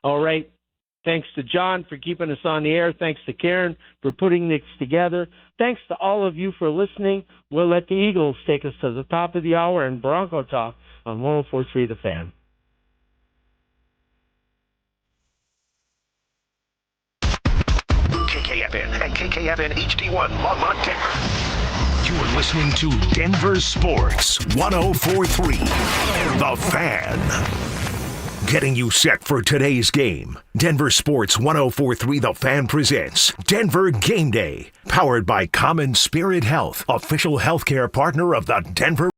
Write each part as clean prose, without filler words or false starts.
All right. Thanks to John for keeping us on the air. Thanks to Karen for putting this together. Thanks to all of you for listening. We'll let the Eagles take us to the top of the hour and Bronco Talk on 104.3 The Fan. KKFN and KKFN HD1 Longmont, Denver. You are listening to Denver Sports 104.3 The Fan. Getting you set for today's game. Denver Sports 104.3 The Fan presents Denver Gameday. Powered by CommonSpirit Health, official healthcare partner of the Denver.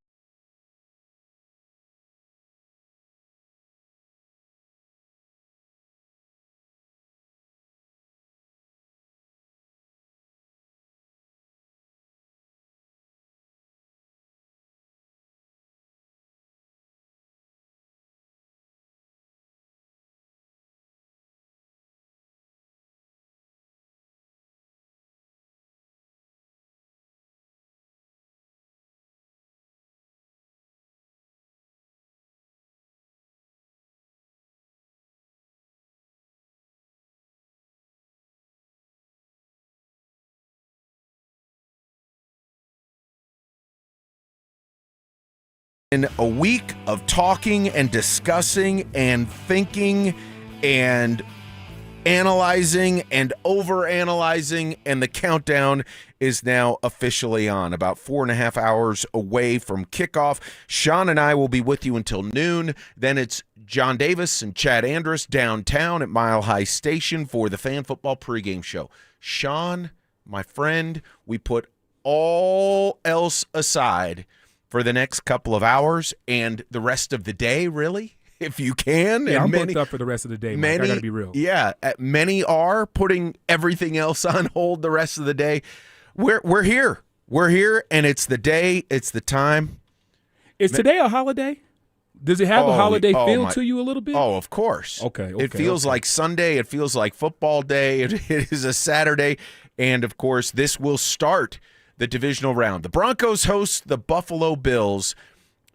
In a week of talking and discussing and thinking and analyzing and overanalyzing, and the countdown is now officially on. About 4.5 hours away from kickoff. Sean and I will be with you until noon. Then it's John Davis and Chad Andrus downtown at Mile High Station for the Fan Football pregame show. Sean, my friend, we put all else aside for the next couple of hours and the rest of the day, really, if you can. Yeah, and I'm booked up for the rest of the day, Mike. I got to be real. Yeah, many are putting everything else on hold the rest of the day. We're here. We're here, and it's the day. It's the time. Is today a holiday? Does it have a holiday feel to you a little bit? Oh, of course. Okay. It feels like Sunday. It feels like football day. It is a Saturday. And, of course, this will start the divisional round. The Broncos host the Buffalo Bills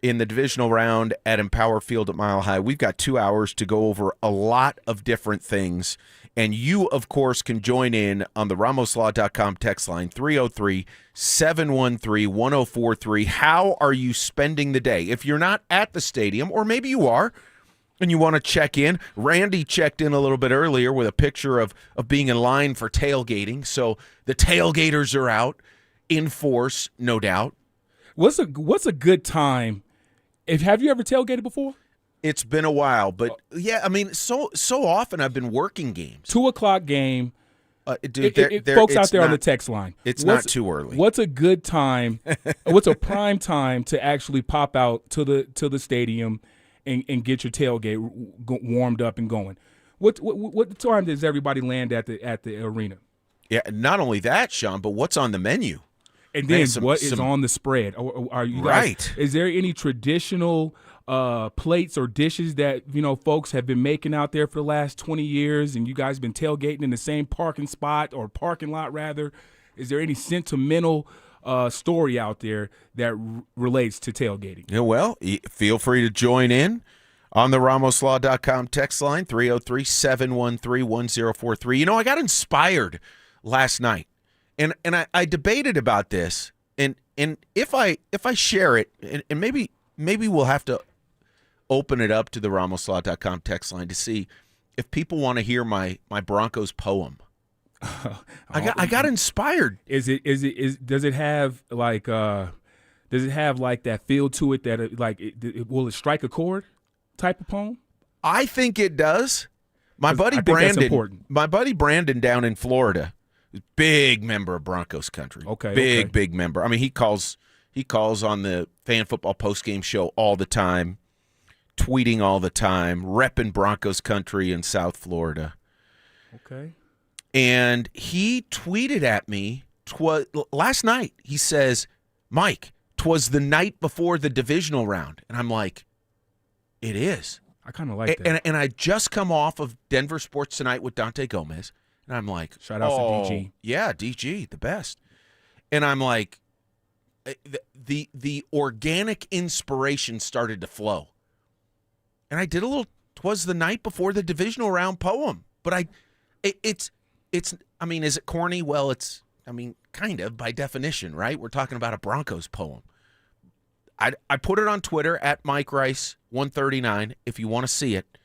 in the divisional round at Empower Field at Mile High. We've got 2 hours to go over a lot of different things. And you, of course, can join in on the RamosLaw.com text line, 303-713-1043. How are you spending the day? If you're not at the stadium, or maybe you are, and you want to check in. Randy checked in a little bit earlier with a picture of being in line for tailgating. So the tailgaters are out in force, no doubt. What's a good time? Have you ever tailgated before? It's been a while, but yeah, I mean, so often I've been working games. 2:00 game. Dude, folks out there on the text line. It's not too early. What's a good time? What's a prime time to actually pop out to the stadium and get your tailgate warmed up and going? What time does everybody land at the arena? Yeah, not only that, Sean, but what's on the menu? And then what is on the spread? Are you guys, right? Is there any traditional plates or dishes that folks have been making out there for the last 20 years, and you guys been tailgating in the same parking spot or parking lot rather? Is there any sentimental story out there that relates to tailgating? Yeah, well, feel free to join in on the RamosLaw.com text line, 303-713-1043. I got inspired last night. And I debated about this, and if I share it, and maybe we'll have to open it up to the RamosLaw.com text line to see if people want to hear my Broncos poem. I got inspired. Does it have like that feel to it that will it strike a chord type of poem? I think it does. My buddy Brandon down in Florida, big member of Broncos country. Big member. I mean, he calls on the Fan Football postgame show all the time, tweeting all the time, repping Broncos country in South Florida. Okay. And he tweeted at me last night. He says, "Mike, 'twas the night before the divisional round." And I'm like, it is. I kind of like that. And I just come off of Denver Sports Tonight with Dante Gomez. And I'm like, shout out to DG. Yeah, DG, the best. And I'm like, the organic inspiration started to flow. And I did a little 'Twas the Night Before the Divisional Round poem. But it's I mean, is it corny? Well, it's, I mean, kind of by definition, right? We're talking about a Broncos poem. I put it on Twitter at Mike Rice 139 if you want to see it.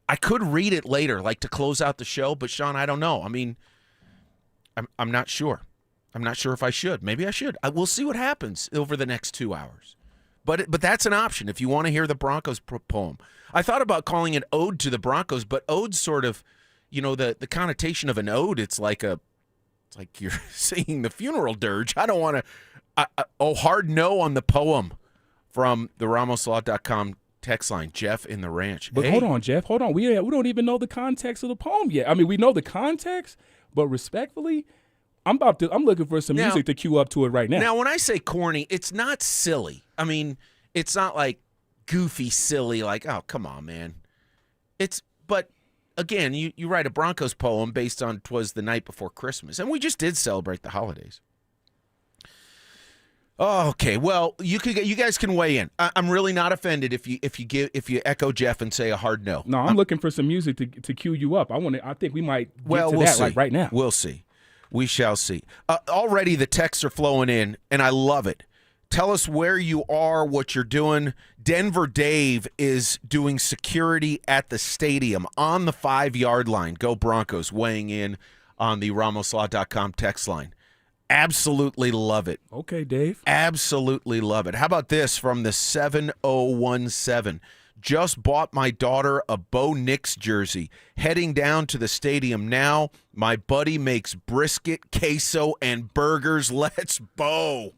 I could read it later, like to close out the show, but Sean, I don't know. I mean, I'm not sure. I'm not sure if I should. Maybe I should. We'll see what happens over the next 2 hours. But that's an option if you want to hear the Broncos poem. I thought about calling it Ode to the Broncos, but ode's sort of, you know, the connotation of an ode. It's like you're singing the funeral dirge. I don't want to. Hard no on the poem from the RamosLaw.com text line. Jeff in the ranch. But hold on, Jeff. Hold on. We don't even know the context of the poem yet. I mean, we know the context, but respectfully, I'm looking for some music to cue up to it right now. Now, when I say corny, it's not silly. I mean, it's not like goofy, silly, like, oh, come on, man. But again, you write a Broncos poem based on 'Twas the Night Before Christmas, and we just did celebrate the holidays. Oh, okay, well, you guys can weigh in. I'm really not offended if you echo Jeff and say a hard no. No, I'm looking for some music to cue you up. I think we might get to we'll that see. like right now. We'll see. We shall see. Already the texts are flowing in, and I love it. Tell us where you are, what you're doing. Denver Dave is doing security at the stadium on the 5-yard line. Go Broncos, weighing in on the RamosLaw.com text line. Absolutely love it. Okay, Dave. Absolutely love it. How about this from the 7017? Just bought my daughter a Bo Nix jersey. Heading down to the stadium now. My buddy makes brisket, queso, and burgers. Let's Bo.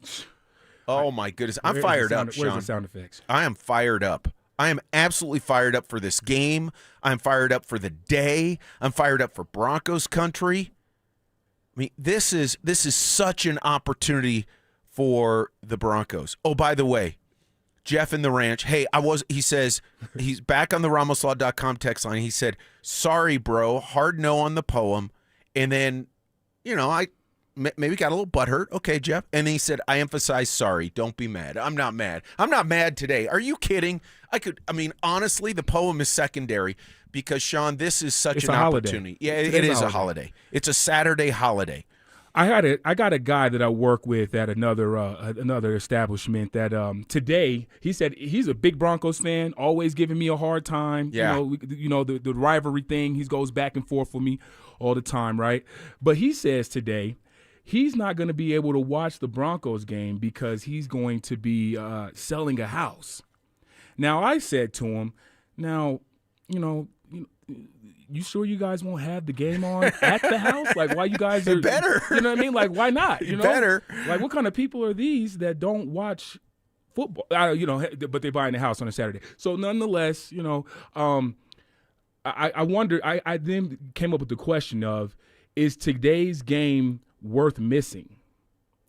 Oh, my goodness. I'm fired up, Sean. Where's the sound effects? I am fired up. I am absolutely fired up for this game. I'm fired up for the day. I'm fired up for Broncos country. I mean, this is such an opportunity for the Broncos. Oh, by the way, Jeff in the ranch. Hey, he says, he's back on the RamosLaw.com text line. He said, sorry, bro, hard no on the poem. And then, I maybe got a little butthurt. Okay, Jeff. And then he said, I emphasize sorry. Don't be mad. I'm not mad. I'm not mad today. Are you kidding? Honestly, the poem is secondary because, Sean, this is such an opportunity. Yeah, it is a holiday. It's a Saturday holiday. I got a guy that I work with at another establishment that today he said he's a big Broncos fan, always giving me a hard time. Yeah. The rivalry thing. He goes back and forth with me all the time, right? But he says today he's not going to be able to watch the Broncos game because he's going to be selling a house. Now I said to him, you sure you guys won't have the game on at the house? Like, why you guys are better? You know what I mean? Like, why not? You know? Better. Like, what kind of people are these that don't watch football? But they buy in the house on a Saturday. So nonetheless, I wonder. I then came up with the question of, is today's game worth missing?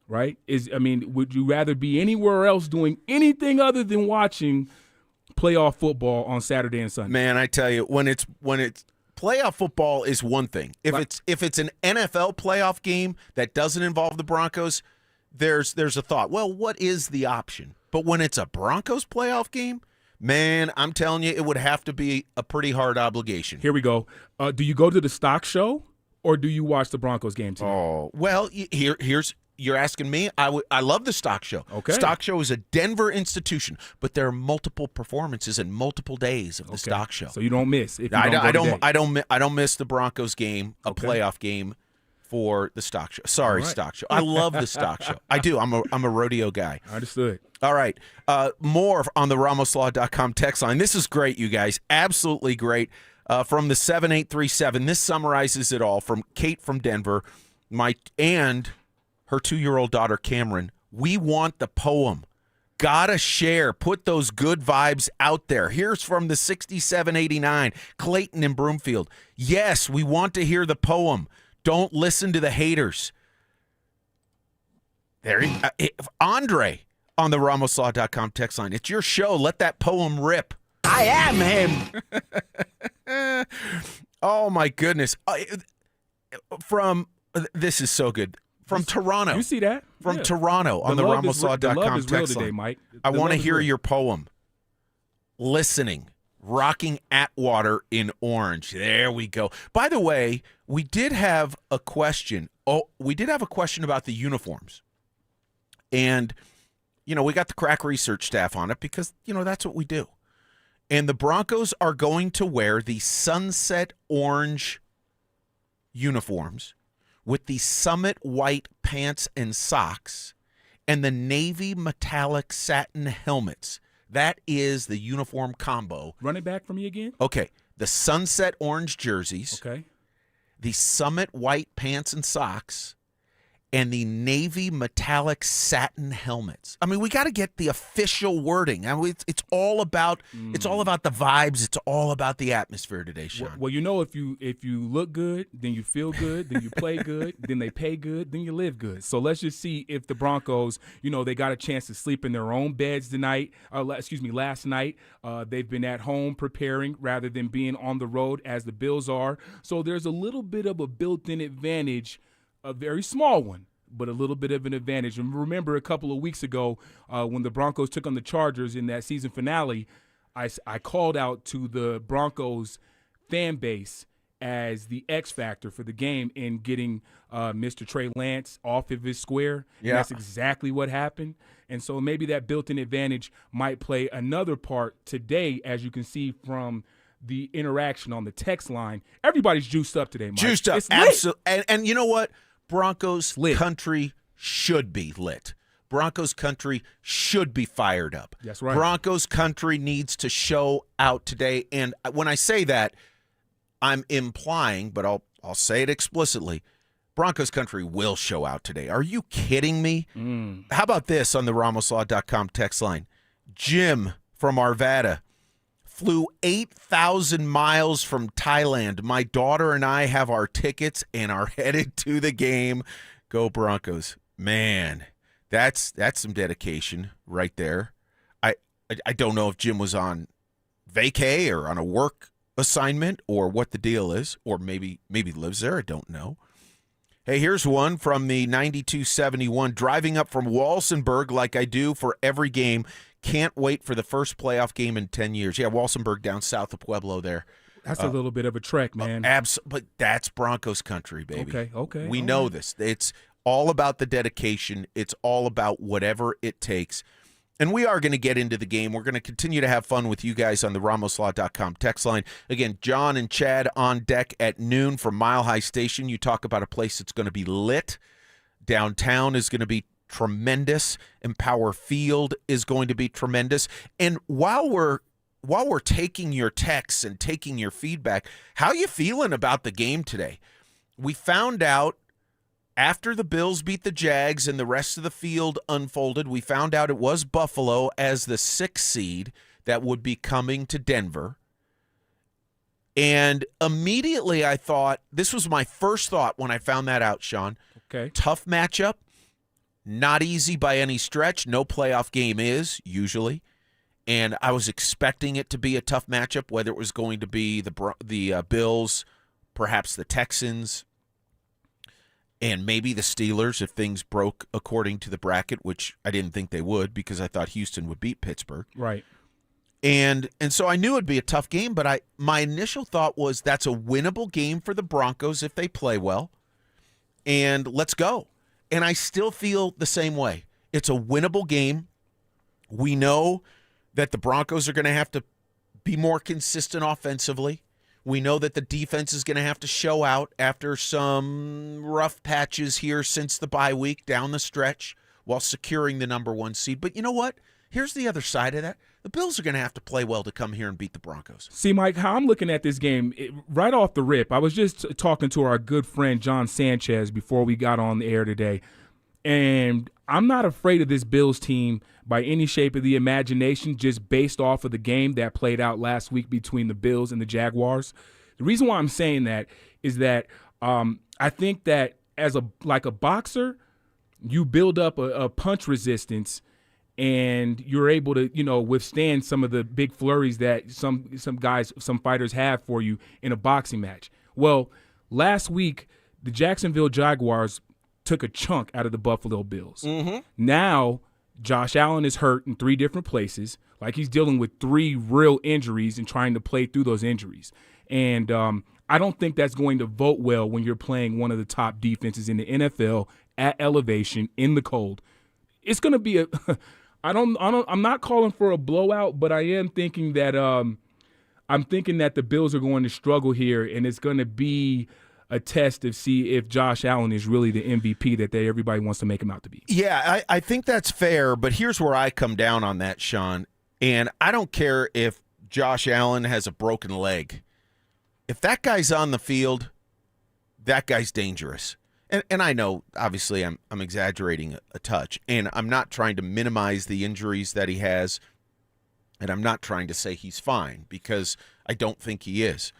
Right? Would you rather be anywhere else doing anything other than watching playoff football on Saturday and Sunday? Man, I tell you, when it's playoff football is one thing. If it's an NFL playoff game that doesn't involve the Broncos, there's a thought. Well, what is the option? But when it's a Broncos playoff game, man, I'm telling you, it would have to be a pretty hard obligation. Here we go. Do you go to the stock show or do you watch the Broncos game today? Oh, well, here's. You're asking me? I love the Stock Show. Okay. Stock Show is a Denver institution, but there are multiple performances and multiple days of the Stock Show. So you don't miss. I don't miss the Broncos game, a playoff game, for the Stock Show. Sorry, right. Stock Show. I love the Stock Show. I do. I'm a rodeo guy. Understood. All right. More on the RamosLaw.com text line. This is great, you guys. Absolutely great. From the 7837. This summarizes it all. From Kate from Denver, and her 2-year-old daughter, Cameron. We want the poem. Gotta share. Put those good vibes out there. Here's from the 6789, Clayton in Broomfield. Yes, we want to hear the poem. Don't listen to the haters. Andre on the RamosLaw.com text line. It's your show. Let that poem rip. I am him. Oh, my goodness. This is so good. From Toronto. You see that? From Toronto on the RamosLaw.com text line. Mike. I want to hear your poem. Listening Rocking Atwater in orange. There we go. By the way, we did have a question. We did have a question about the uniforms. And, we got the crack research staff on it because, that's what we do. And the Broncos are going to wear the sunset orange uniforms with the summit white pants and socks and the navy metallic satin helmets. That is the uniform combo. Run it back for me again. Okay. The sunset orange jerseys. Okay. The summit white pants and socks. And the navy metallic satin helmets. I mean, we got to get the official wording. I mean, it's all about the vibes. It's all about the atmosphere today, Sean. Well, if you look good, then you feel good, then you play good, then they pay good, then you live good. So let's just see if the Broncos, they got a chance to sleep in their own beds tonight. Last night. They've been at home preparing rather than being on the road as the Bills are. So there's a little bit of a built-in advantage. A very small one, but a little bit of an advantage. And remember a couple of weeks ago when the Broncos took on the Chargers in that season finale, I called out to the Broncos fan base as the X factor for the game in getting Mr. Trey Lance off of his square. Yeah. And that's exactly what happened. And so maybe that built-in advantage might play another part today, as you can see from the interaction on the text line. Everybody's juiced up today, Mike. Juiced up, absolutely. And you know what? Broncos country should be lit. Broncos country should be fired up. That's right. Broncos country needs to show out today. And when I say that, I'm implying, but I'll say it explicitly, Broncos country will show out today. Are you kidding me? How about this on the RamosLaw.com text line? Jim from Arvada flew 8,000 miles from Thailand. My daughter and I have our tickets and are headed to the game. Go Broncos. Man, that's some dedication right there. I don't know if Jim was on vacay or on a work assignment or what the deal is, or maybe lives there. I don't know. Hey, here's one from the 9271. Driving up from Walsenburg like I do for every game. Can't wait for the first playoff game in 10 years. Yeah, Walsenburg down south of Pueblo there. That's a little bit of a trek, man. But that's Broncos country, baby. Okay. We know this. It's all about the dedication. It's all about whatever it takes. And we are going to get into the game. We're going to continue to have fun with you guys on the RamosLaw.com text line. Again, John and Chad on deck at noon from Mile High Station. You talk about a place that's going to be lit. Downtown is going to be tremendous. Empower Field is going to be tremendous. And while we're taking your texts and taking your feedback, how you feeling about the game today? We found out after the Bills beat the Jags and the rest of the field unfolded, we found out it was Buffalo as the 6th seed that would be coming to Denver. And immediately I thought, this was my first thought when I found that out, Sean. Okay. Tough matchup. Not easy by any stretch. No playoff game is, usually. And I was expecting it to be a tough matchup, whether it was going to be the Bills, perhaps the Texans, and maybe the Steelers if things broke according to the bracket, which I didn't think they would because I thought Houston would beat Pittsburgh. Right. And so I knew it would be a tough game, but my initial thought was that's a winnable game for the Broncos if they play well. And let's go. And I still feel the same way. It's a winnable game. We know that the Broncos are going to have to be more consistent offensively. We know that the defense is going to have to show out after some rough patches here since the bye week down the stretch while securing the number 1 seed. But you know what? Here's the other side of that. The Bills are going to have to play well to come here and beat the Broncos. See, Mike, how I'm looking at this game, right off the rip, I was just talking to our good friend John Sanchez before we got on the air today, and I'm not afraid of this Bills team by any shape of the imagination just based off of the game that played out last week between the Bills and the Jaguars. The reason why I'm saying that is that I think that as a boxer, you build up a punch resistance and you're able to, withstand some of the big flurries that some fighters have for you in a boxing match. Well, last week, the Jacksonville Jaguars took a chunk out of the Buffalo Bills. Mm-hmm. Now, Josh Allen is hurt in 3 different places. Like, he's dealing with 3 real injuries and trying to play through those injuries. And I don't think that's going to vote well when you're playing one of the top defenses in the NFL at elevation in the cold. It's going to be I'm not calling for a blowout, but I am thinking that the Bills are going to struggle here, and it's going to be a test to see if Josh Allen is really the MVP that everybody wants to make him out to be. Yeah, I think that's fair, but here's where I come down on that, Sean. And I don't care if Josh Allen has a broken leg. If that guy's on the field, that guy's dangerous. And I know, obviously, I'm exaggerating a touch, and I'm not trying to minimize the injuries that he has, and I'm not trying to say he's fine, because I don't think he is.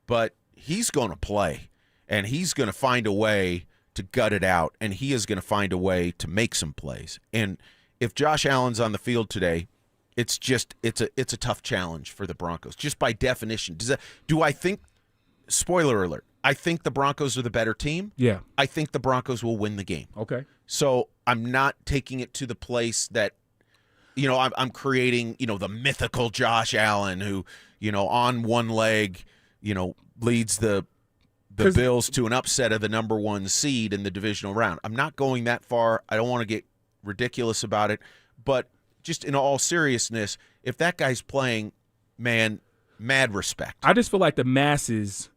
But he's going to play, and he's going to find a way to gut it out, and he is going to find a way to make some plays. And if Josh Allen's on the field today, it's a tough challenge for the Broncos, just by definition. Do I think, spoiler alert, I think the Broncos are the better team? Yeah. I think the Broncos will win the game. Okay. So I'm not taking it to the place that, I'm creating, the mythical Josh Allen who, on one leg, leads the Bills to an upset of the number 1 seed in the divisional round. I'm not going that far. I don't want to get ridiculous about it. But just in all seriousness, if that guy's playing, man, mad respect. I just feel like the masses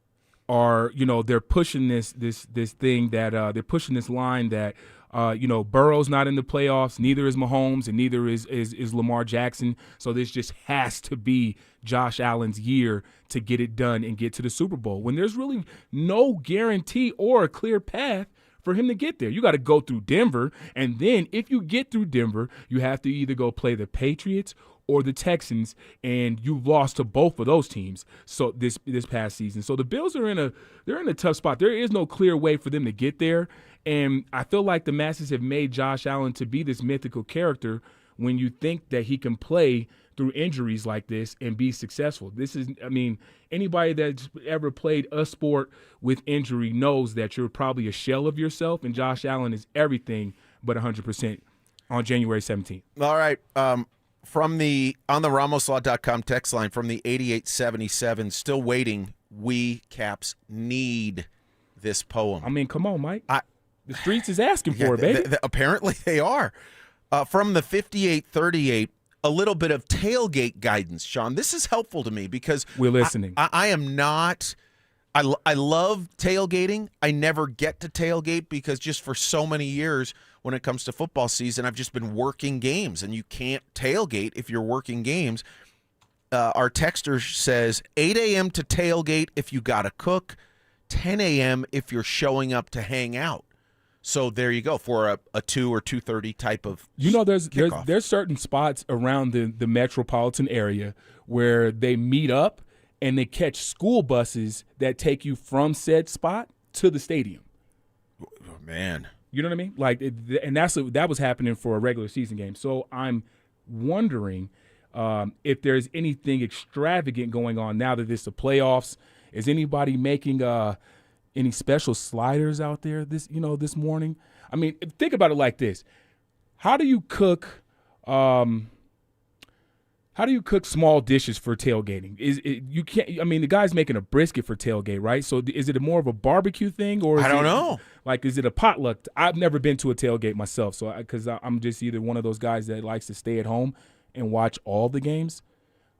are, they're pushing this thing that they're pushing this line that Burrow's not in the playoffs, neither is Mahomes, and neither is Lamar Jackson. So this just has to be Josh Allen's year to get it done and get to the Super Bowl, when there's really no guarantee or a clear path for him to get there. You got to go through Denver, and then if you get through Denver, you have to either go play the Patriots or the Texans, and you've lost to both of those teams so this past season. So the Bills are in a tough spot. There is no clear way for them to get there, and I feel like the masses have made Josh Allen to be this mythical character when you think that he can play through injuries like this and be successful. Anybody that's ever played a sport with injury knows that you're probably a shell of yourself, and Josh Allen is everything but 100% on January 17th. All right. On the RamosLaw.com text line from the 8877, still waiting. We Caps need this poem. Come on, Mike. The streets is asking for it, baby. Apparently they are. From the 5838, a little bit of tailgate guidance, Sean. This is helpful to me because we're listening. I am not. I love tailgating. I never get to tailgate because just for so many years when it comes to football season, I've just been working games, and you can't tailgate if you're working games. Our texter says 8 a.m. to tailgate if you got to cook, 10 a.m. if you're showing up to hang out. So there you go for a 2 or 2:30 type of there's certain spots around the metropolitan area where they meet up and they catch school buses that take you from said spot to the stadium. Oh, man. You know what I mean? That was happening for a regular season game. So I'm wondering if there's anything extravagant going on now that it's the playoffs. Is anybody making any special sliders out there this morning? Think about it like this: how do you cook small dishes for tailgating? You can't. The guy's making a brisket for tailgate, right? So is it more of a barbecue thing, or I don't know? Is it a potluck? I've never been to a tailgate myself, so because I'm just either one of those guys that likes to stay at home and watch all the games.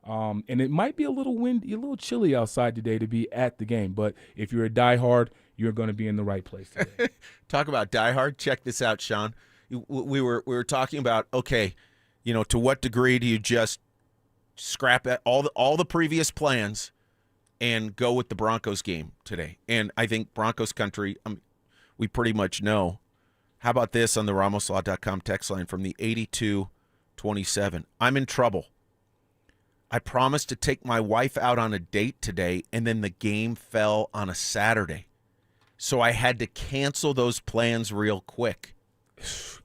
And it might be a little windy, a little chilly outside today to be at the game. But if you're a diehard, you're going to be in the right place today. Talk about diehard. Check this out, Sean. We were talking about, okay, to what degree do you just scrap all the previous plans and go with the Broncos game today? And I think Broncos country, we pretty much know. How about this on the RamosLaw.com text line from the 8227? I'm in trouble. I promised to take my wife out on a date today, and then the game fell on a Saturday. So I had to cancel those plans real quick.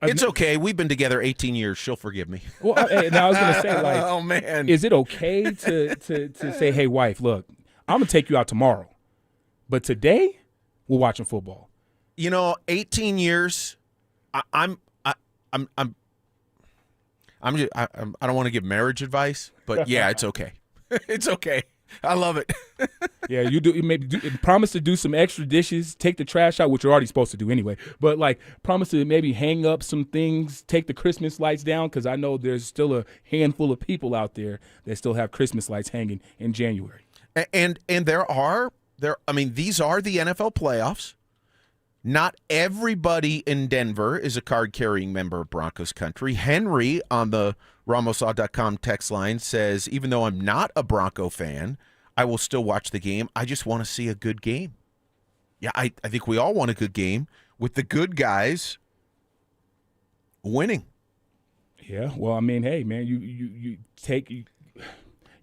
It's okay. We've been together 18 years. She'll forgive me. Well, now I was going to say, oh, man. Is it okay to say, hey, wife, look, I'm going to take you out tomorrow, but today we're watching football? 18 years, I don't want to give marriage advice, but yeah, it's okay. It's okay. I love it. Yeah, you promise to do some extra dishes, take the trash out, which you're already supposed to do anyway. But like, promise to maybe hang up some things, take the Christmas lights down, because I know there's still a handful of people out there that still have Christmas lights hanging in January. And there are these are the NFL playoffs. Not everybody in Denver is a card-carrying member of Broncos country. Henry on the RamosLaw.com text line says, even though I'm not a Bronco fan, I will still watch the game. I just want to see a good game. Yeah, I think we all want a good game with the good guys winning. Yeah, well, I mean, hey, man, you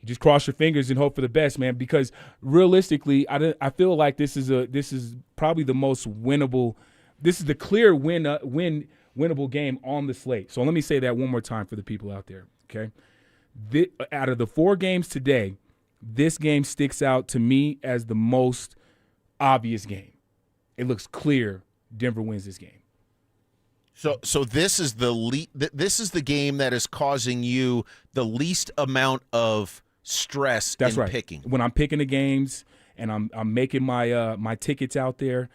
just cross your fingers and hope for the best, man, because realistically, I feel like this is probably the most winnable. This is the clear winnable game on the slate. So let me say that one more time for the people out there, okay? Out of the 4 games today, this game sticks out to me as the most obvious game. It looks clear Denver wins this game. So this is the game that is causing you the least amount of stress That's in right. picking. When I'm picking the games and I'm making my tickets out there,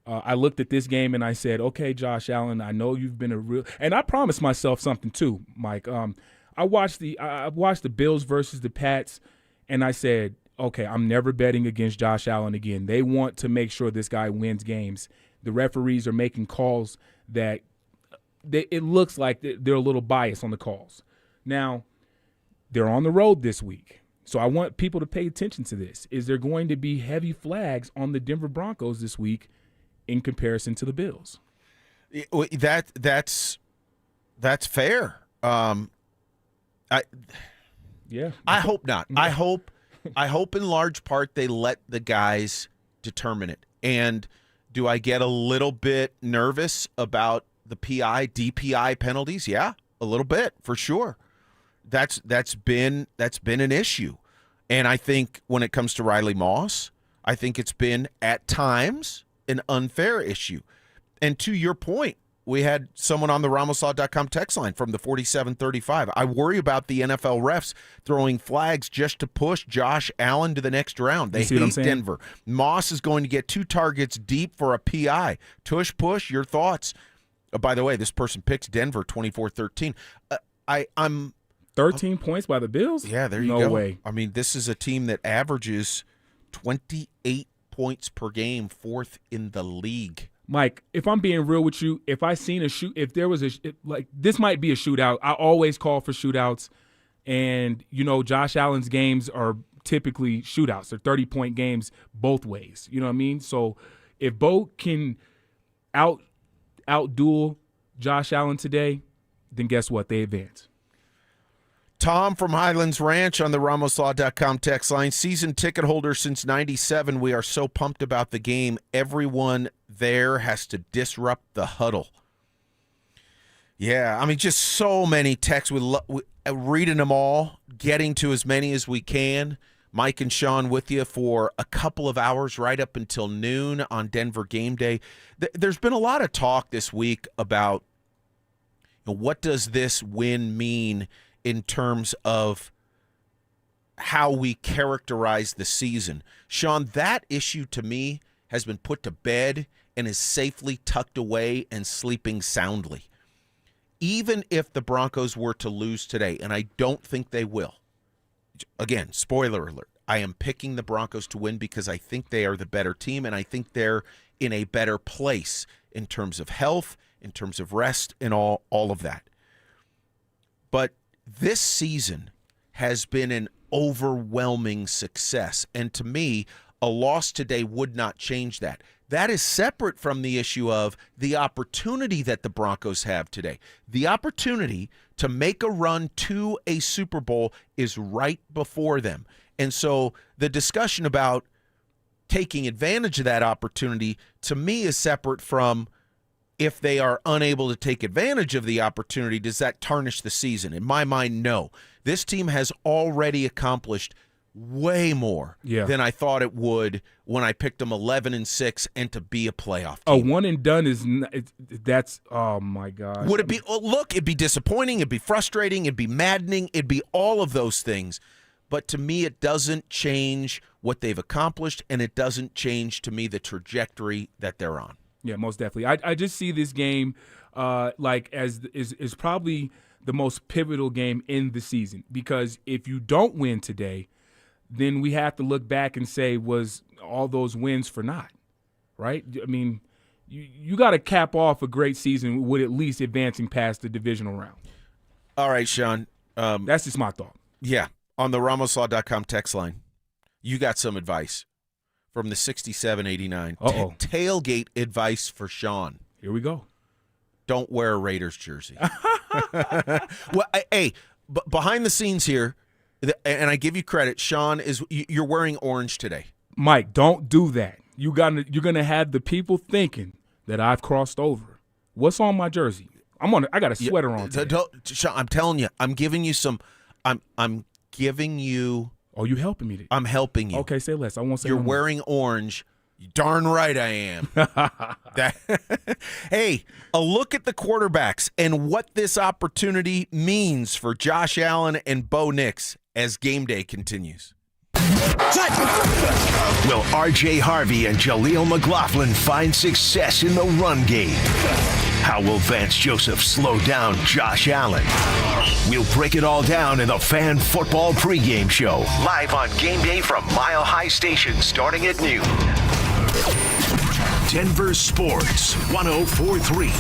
I looked at this game and I said, okay, Josh Allen, I know you've been a real – and I promised myself something too, Mike. I watched the Bills versus the Pats, and I said, okay, I'm never betting against Josh Allen again. They want to make sure this guy wins games. The referees are making calls that it looks like they're a little biased on the calls. Now, they're on the road this week. So I want people to pay attention to this. Is there going to be heavy flags on the Denver Broncos this week in comparison to the Bills? That's fair. I hope not. I hope in large part they let the guys determine it. And do I get a little bit nervous about the DPI penalties? Yeah, a little bit for sure. That's been an issue. And I think when it comes to Riley Moss, I think it's been at times an unfair issue. And to your point, we had someone on the RamosLaw.com text line from the 4735. I worry about the NFL refs throwing flags just to push Josh Allen to the next round. They hate Denver. Moss is going to get 2 targets deep for a PI. Tush push, your thoughts? By the way, this person picks Denver 24-13. I'm 13 points by the Bills? Yeah, there you go. No way. I mean, this is a team that averages 28 points per game, 4th in the league. Mike, if I'm being real with you, if I seen if there was this might be a shootout. I always call for shootouts, and Josh Allen's games are typically shootouts. They're 30-point games both ways. You know what I mean? So if Bo can outduel Josh Allen today, then guess what? They advance. Tom from Highlands Ranch on the RamosLaw.com text line. Season ticket holder since 97. We are so pumped about the game. Everyone there has to disrupt the huddle. Yeah, I mean, just so many texts. We reading them all, getting to as many as we can. Mike and Sean with you for a couple of hours right up until noon on Denver Gameday. There's been a lot of talk this week about what does this win mean in terms of how we characterize the season. Sean, that issue to me has been put to bed and is safely tucked away and sleeping soundly. Even if the Broncos were to lose today, and I don't think they will. Again, spoiler alert, I am picking the Broncos to win because I think they are the better team, and I think they're in a better place in terms of health, in terms of rest, and all of that. But this season has been an overwhelming success, and to me, a loss today would not change that. That is separate from the issue of the opportunity that the Broncos have today. The opportunity to make a run to a Super Bowl is right before them. And so the discussion about taking advantage of that opportunity, to me, is separate from if they are unable to take advantage of the opportunity, does that tarnish the season? In my mind, no. This team has already accomplished way more than I thought it would when I picked them 11-6 and to be a playoff team. A one and done is that's oh my God. Would it be? Look, it'd be disappointing. It'd be frustrating. It'd be maddening. It'd be all of those things. But to me, it doesn't change what they've accomplished, and it doesn't change to me the trajectory that they're on. Yeah, most definitely. I just see this game like as is probably the most pivotal game in the season, because if you don't win today, then we have to look back and say, was all those wins for naught, right? I mean, you got to cap off a great season with at least advancing past the divisional round. All right, Sean. That's just my thought. Yeah. On the RamosLaw.com text line, you got some advice from the 6789. Tailgate advice for Sean. Here we go. Don't wear a Raiders jersey. Well, hey, behind the scenes here, and I give you credit, Sean, you're wearing orange today. Mike, don't do that. You're gonna have the people thinking that I've crossed over. What's on my jersey? I got a sweater on today. Sean, I'm telling you, I'm giving you some. I'm giving you. Oh, you helping me? I'm helping you. Okay, say less. I won't say. You're no wearing orange. Darn right I am. Hey, a look at the quarterbacks and what this opportunity means for Josh Allen and Bo Nix as game day continues. Will R.J. Harvey and Jaleel McLaughlin find success in the run game? How will Vance Joseph slow down Josh Allen? We'll break it all down in the Fan Football pregame show, live on Game Day from Mile High Station, starting at noon. Denver Sports 104.3.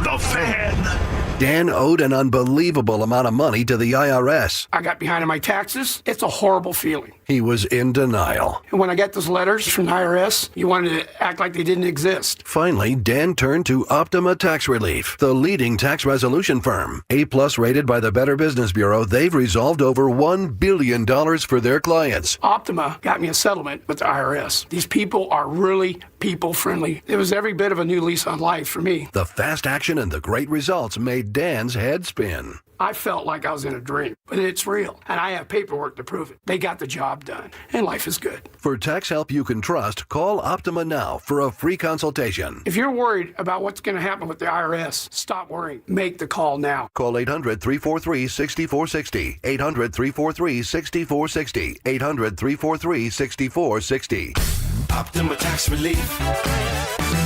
The Fan. Dan owed an unbelievable amount of money to the IRS. I got behind on my taxes. It's a horrible feeling. He was in denial. And when I got those letters from the IRS, you wanted to act like they didn't exist. Finally, Dan turned to Optima Tax Relief, the leading tax resolution firm. A-plus rated by the Better Business Bureau, they've resolved over $1 billion for their clients. Optima got me a settlement with the IRS. These people are really people-friendly. It was every bit of a new lease on life for me. The fast action and the great results made Dan's head spin. I felt like I was in a dream, but it's real, and I have paperwork to prove it. They got the job done, and life is good. For tax help you can trust, call Optima now for a free consultation. If you're worried about what's going to happen with the IRS, stop worrying. Make the call now. Call 800-343-6460. 800-343-6460. 800-343-6460. Optima Tax Relief.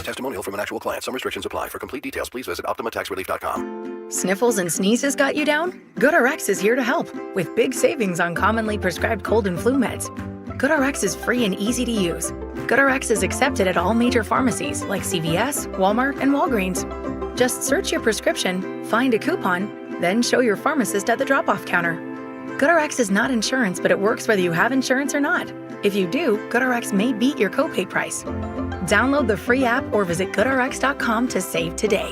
Testimonial from an actual client. Some restrictions apply. For complete details, please visit OptimaTaxRelief.com. Sniffles and sneezes got you down? GoodRx is here to help with big savings on commonly prescribed cold and flu meds. GoodRx is free and easy to use. GoodRx is accepted at all major pharmacies like CVS, Walmart, and Walgreens. Just search your prescription, find a coupon, then show your pharmacist at the drop-off counter. GoodRx is not insurance, but it works whether you have insurance or not. If you do, GoodRx may beat your copay price. Download the free app or visit GoodRx.com to save today.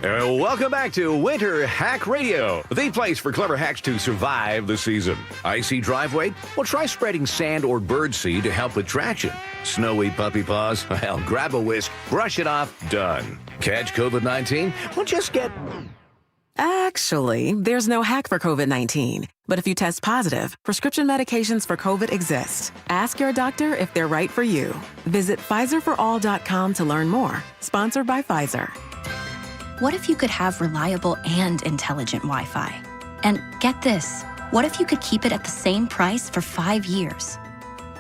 Welcome back to Winter Hack Radio, the place for clever hacks to survive the season. Icy driveway? Well, try spreading sand or birdseed to help with traction. Snowy puppy paws? Well, grab a whisk, brush it off, done. Catch COVID-19? Well, just get... Actually, there's no hack for COVID-19. But if you test positive, prescription medications for COVID exist. Ask your doctor if they're right for you. Visit PfizerForAll.com to learn more. Sponsored by Pfizer. What if you could have reliable and intelligent Wi-Fi? And get this, what if you could keep it at the same price for 5 years?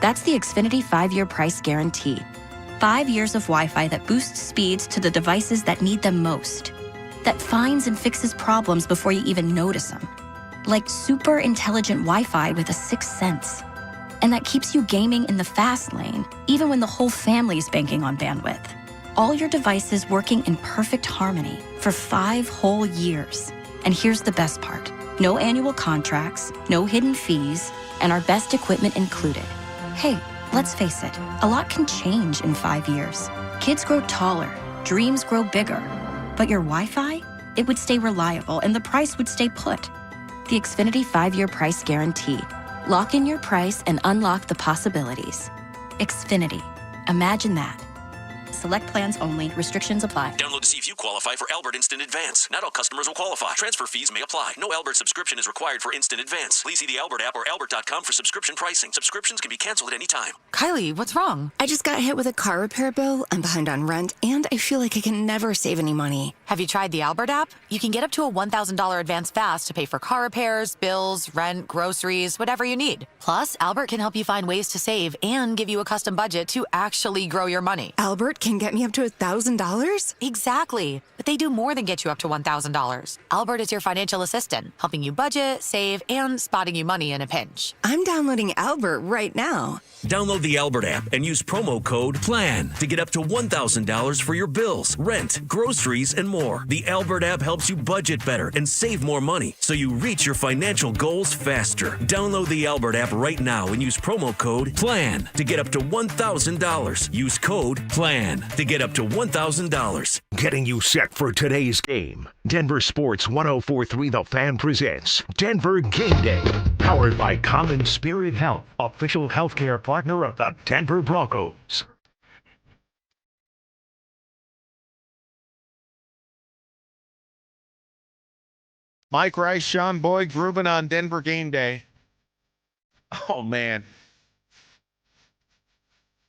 That's the Xfinity 5-year price guarantee. 5 years of Wi-Fi that boosts speeds to the devices that need them most. That finds and fixes problems before you even notice them. Like super intelligent Wi-Fi with a sixth sense. And that keeps you gaming in the fast lane, even when the whole family's banking on bandwidth. All your devices working in perfect harmony for 5 whole years. And here's the best part. No annual contracts, no hidden fees, and our best equipment included. Hey, let's face it, a lot can change in 5 years. Kids grow taller, dreams grow bigger. But your Wi-Fi? It would stay reliable and the price would stay put. The Xfinity 5-year price guarantee. Lock in your price and unlock the possibilities. Xfinity. Imagine that. Select plans only. Restrictions apply. Download to see if you qualify for Albert Instant Advance. Not all customers will qualify. Transfer fees may apply. No Albert subscription is required for Instant Advance. Please see the Albert app or albert.com for subscription pricing. Subscriptions can be canceled at any time. Kylie, what's wrong? I just got hit with a car repair bill. I'm behind on rent, and I feel like I can never save any money. Have you tried the Albert app? You can get up to a $1,000 advance fast to pay for car repairs, bills, rent, groceries, whatever you need. Plus, Albert can help you find ways to save and give you a custom budget to actually grow your money. Albert can get me up to $1,000? Exactly. But they do more than get you up to $1,000. Albert is your financial assistant, helping you budget, save, and spotting you money in a pinch. I'm downloading Albert right now. Download the Albert app and use promo code PLAN to get up to $1,000 for your bills, rent, groceries, and more. The Albert app helps you budget better and save more money so you reach your financial goals faster. Download the Albert app right now and use promo code PLAN to get up to $1,000. Use code PLAN to get up to $1,000. Getting you set for today's game. Denver Sports 104.3 The Fan presents Denver Gameday. Powered by CommonSpirit Health, official healthcare partner of the Denver Broncos. Mike Rice, Sean Boyd, grooving on Denver Gameday. Oh, man.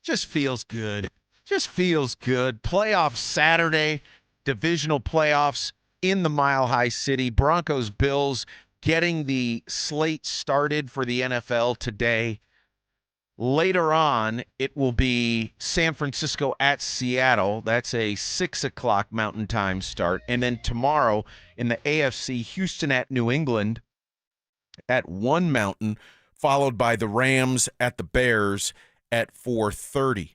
Just feels good. Just feels good. Playoff Saturday, divisional playoffs in the Mile High City. Broncos, Bills getting the slate started for the NFL today. Later on, it will be San Francisco at Seattle. That's a 6 o'clock Mountain Time start. And then tomorrow in the AFC, Houston at New England at 1 Mountain, followed by the Rams at the Bears at 4:30.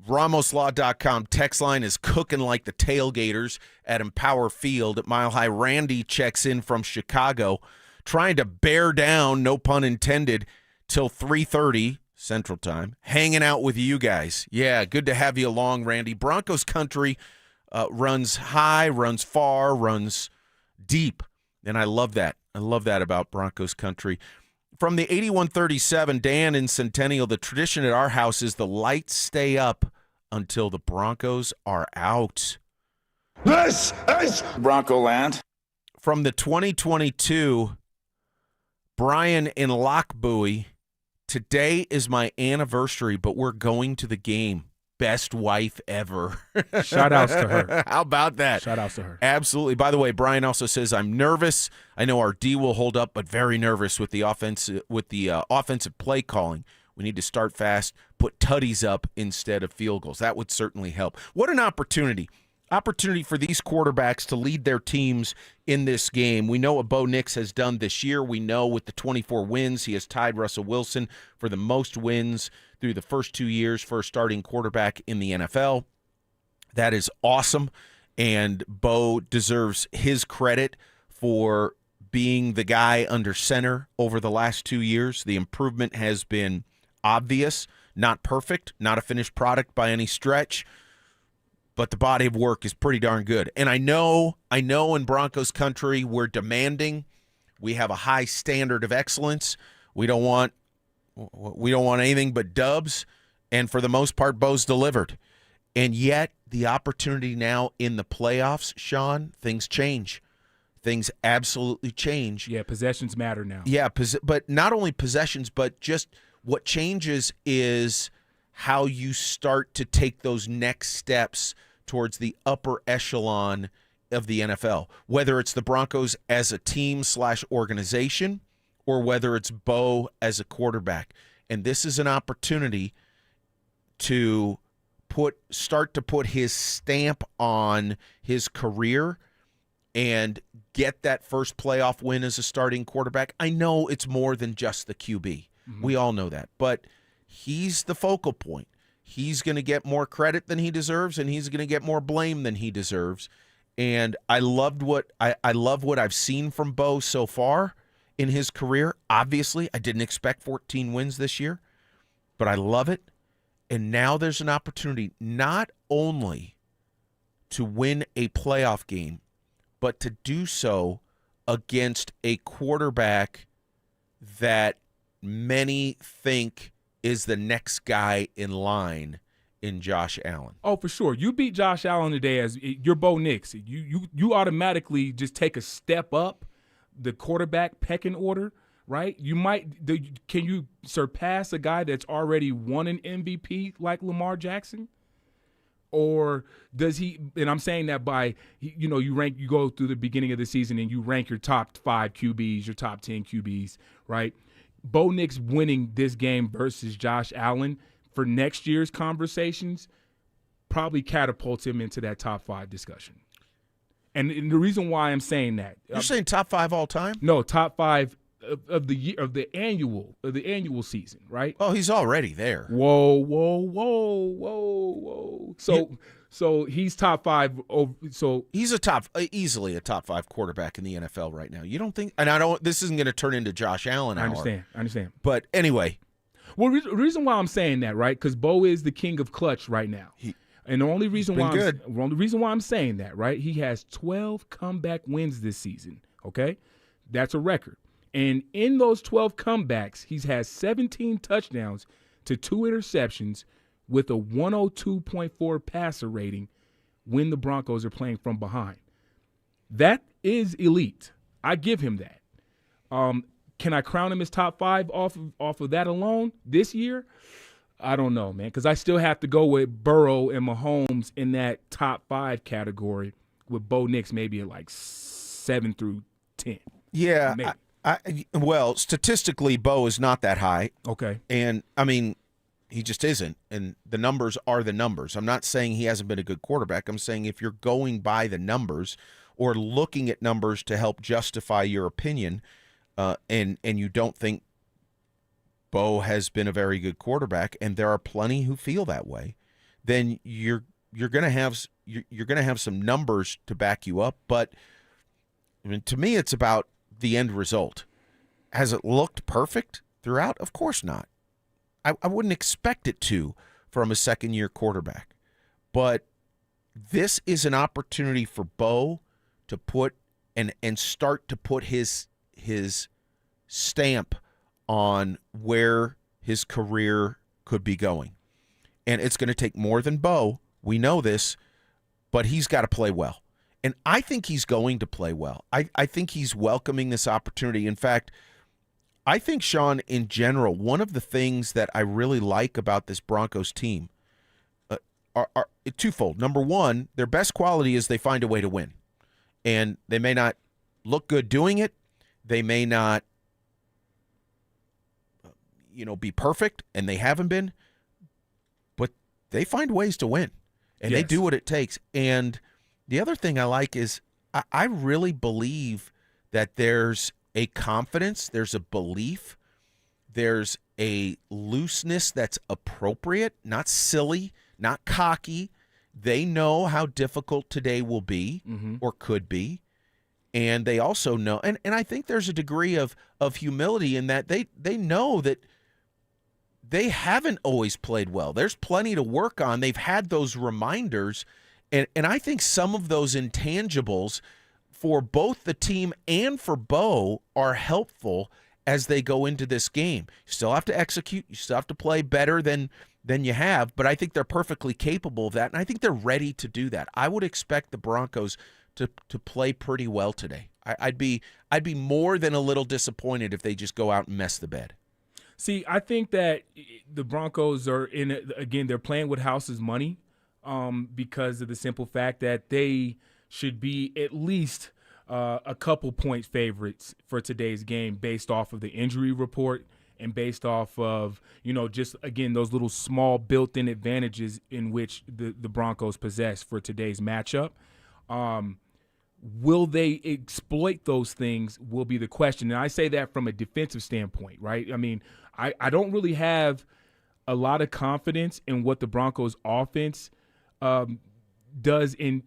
RamosLaw.com text line is cooking like the tailgaters at Empower Field at Mile High. Randy checks in from Chicago, trying to bear down, no pun intended, till 3:30 Central Time, hanging out with you guys. Yeah, good to have you along, Randy. Broncos country runs high, runs far, runs deep, and I love that. I love that about Broncos country. From the 8137, Dan in Centennial, the tradition at our house is the lights stay up until the Broncos are out. This is Bronco Land. From the 2022, Brian in Lockbuoy, today is my anniversary, but we're going to the game. Best wife ever. Shout outs to her. How about that? Shout outs to her. Absolutely. By the way, Brian also says, I'm nervous. I know our D will hold up, but very nervous with the offensive play calling. We need to start fast, put tutties up instead of field goals. That would certainly help. What an opportunity. Opportunity for these quarterbacks to lead their teams in this game. We know what Bo Nix has done this year. We know with the 24 wins, he has tied Russell Wilson for the most wins through the first 2 years for a starting quarterback in the NFL. That is awesome, and Bo deserves his credit for being the guy under center over the last 2 years. The improvement has been obvious, not perfect, not a finished product by any stretch, but the body of work is pretty darn good. And I know in Broncos country we're demanding. We have a high standard of excellence. We don't want anything but dubs, and for the most part, Bo's delivered. And yet, the opportunity now in the playoffs, Sean, things change. Things absolutely change. Yeah, possessions matter now. Yeah, but not only possessions, but just what changes is how you start to take those next steps towards the upper echelon of the NFL, whether it's the Broncos as a team/organization or whether it's Bo as a quarterback. And this is an opportunity to start to put his stamp on his career and get that first playoff win as a starting quarterback. I know it's more than just the QB. Mm-hmm. We all know that. But he's the focal point. He's going to get more credit than he deserves, and he's going to get more blame than he deserves. And I love what I've seen from Bo so far in his career. Obviously, I didn't expect 14 wins this year, but I love it. And now there's an opportunity not only to win a playoff game, but to do so against a quarterback that many think is the next guy in line in Josh Allen. Oh, for sure. You beat Josh Allen today as you're Bo Nix. You automatically just take a step up the quarterback pecking order, right? Can you surpass a guy that's already won an MVP like Lamar Jackson? Or does he? And I'm saying that by you go through the beginning of the season and you rank your top 5 QBs, your top 10 QBs, right? Bo Nix winning this game versus Josh Allen for next year's conversations probably catapults him into that top 5 discussion. And the reason why I'm saying that, you're saying top 5 all time? No, top 5 of the year, of the annual season, right? Oh, he's already there. Whoa. So he's top 5. So he's easily a top 5 quarterback in the NFL right now. You don't think? And this isn't going to turn into Josh Allen. I understand. But anyway, well, the reason why I'm saying that, right? Because Bo is the king of clutch right now. And the only reason why I'm saying that, right? He has 12 comeback wins this season. Okay, that's a record. And in those 12 comebacks, he's had 17 touchdowns to 2 interceptions with a 102.4 passer rating when the Broncos are playing from behind. That is elite. I give him that. Can I crown him as top 5 off of that alone this year? I don't know, man, because I still have to go with Burrow and Mahomes in that top 5 category, with Bo Nix maybe at like 7 through 10. Yeah. Well, statistically, Bo is not that high. Okay. And, I mean, he just isn't. And the numbers are the numbers. I'm not saying he hasn't been a good quarterback. I'm saying if you're going by the numbers or looking at numbers to help justify your opinion, and you don't think Bo has been a very good quarterback, and there are plenty who feel that way, then you're going to have some numbers to back you up. But I mean, to me, it's about the end result. Has it looked perfect throughout? Of course not. I wouldn't expect it to from a second-year quarterback. But this is an opportunity for Bo to put and start to put his stamp on where his career could be going. And it's going to take more than Bo. We know this, but he's got to play well. And I think he's going to play well. I think he's welcoming this opportunity. In fact, I think, Sean, in general, one of the things that I really like about this Broncos team are twofold. Number one, their best quality is they find a way to win. And they may not look good doing it. They may not be perfect, and they haven't been. But they find ways to win. And They do what it takes. And the other thing I like is I really believe that there's a confidence, there's a belief, there's a looseness that's appropriate, not silly, not cocky. They know how difficult today will be or could be. And they also know, and I think there's a degree of humility in that they know that they haven't always played well. There's plenty to work on. They've had those reminders. And I think some of those intangibles for both the team and for Bo are helpful as they go into this game. You still have to execute. You still have to play better than you have, but I think they're perfectly capable of that, and I think they're ready to do that. I would expect the Broncos to play pretty well today. I'd be more than a little disappointed if they just go out and mess the bed. See, I think that the Broncos are they're playing with house's money. Because of the simple fact that they should be at least a couple point favorites for today's game based off of the injury report and based off of, just, again, those little small built-in advantages in which the Broncos possess for today's matchup. Will they exploit those things will be the question. And I say that from a defensive standpoint, right? I mean, I don't really have a lot of confidence in what the Broncos offense does in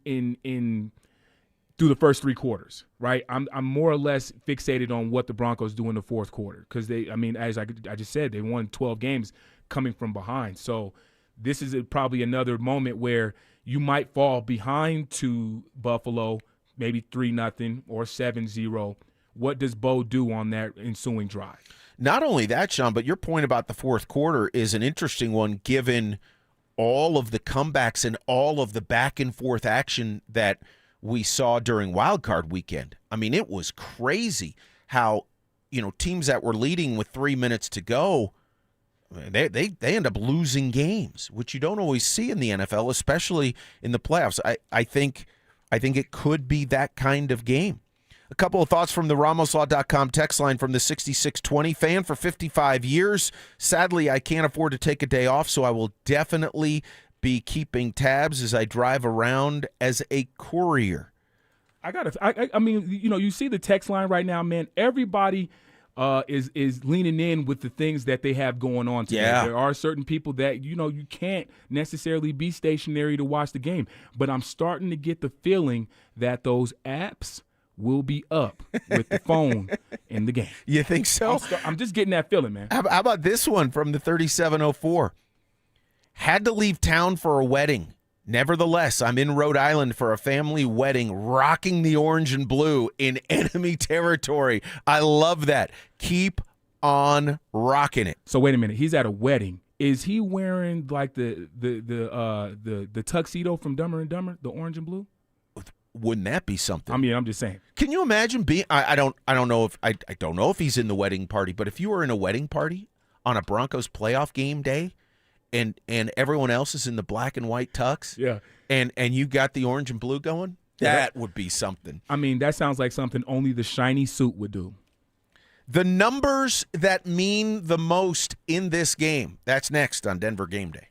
through the first 3 quarters, right? I'm more or less fixated on what the Broncos do in the fourth quarter because as I just said, they won 12 games coming from behind. So this is probably another moment where you might fall behind to Buffalo, maybe 3-0 or 7-0. What does Bo do on that ensuing drive? Not only that, Sean, but your point about the fourth quarter is an interesting one given all of the comebacks and all of the back and forth action that we saw during Wild Card Weekend. I mean, it was crazy how, teams that were leading with 3 minutes to go, they end up losing games, which you don't always see in the NFL, especially in the playoffs. I think it could be that kind of game. A couple of thoughts from the RamosLaw.com text line from the 6620 fan. For 55 years, sadly, I can't afford to take a day off, so I will definitely be keeping tabs as I drive around as a courier. I mean, you see the text line right now, man. Everybody is leaning in with the things that they have going on today. Yeah. There are certain people that, you can't necessarily be stationary to watch the game. But I'm starting to get the feeling that those apps will be up with the phone in the game. You think so? I'm just getting that feeling, man. How about this one from the 3704? Had to leave town for a wedding. Nevertheless, I'm in Rhode Island for a family wedding, rocking the orange and blue in enemy territory. I love that. Keep on rocking it. So wait a minute. He's at a wedding. Is he wearing like the tuxedo from Dumber and Dumber, the orange and blue? Wouldn't that be something? I mean, I'm just saying. Can you imagine being? I don't know if he's in the wedding party, but if you were in a wedding party on a Broncos playoff game day, and everyone else is in the black and white tux, yeah, and you got the orange and blue going, that would be something. I mean, that sounds like something only the shiny suit would do. The numbers that mean the most in this game. That's next on Denver Gameday.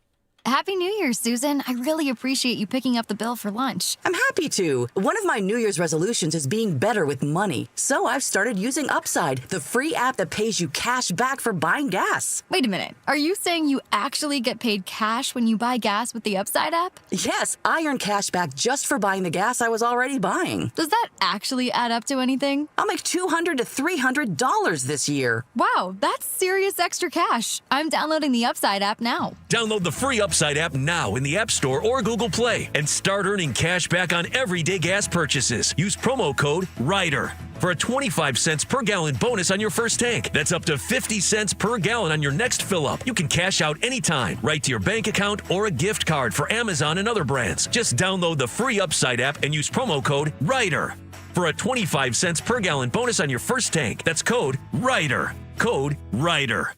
Happy New Year, Susan. I really appreciate you picking up the bill for lunch. I'm happy to. One of my New Year's resolutions is being better with money. So I've started using Upside, the free app that pays you cash back for buying gas. Wait a minute. Are you saying you actually get paid cash when you buy gas with the Upside app? Yes, I earn cash back just for buying the gas I was already buying. Does that actually add up to anything? I'll make $200 to $300 this year. Wow, that's serious extra cash. I'm downloading the Upside app now. Download the free Upside app now in the App Store or Google Play and start earning cash back on everyday gas purchases. Use promo code RIDER for a 25 cents per gallon bonus on your first tank. That's up to 50 cents per gallon on your next fill up. You can cash out anytime, right to your bank account or a gift card for Amazon and other brands. Just download the free Upside app and use promo code RIDER for a 25 cents per gallon bonus on your first tank. That's code RIDER. Code RIDER.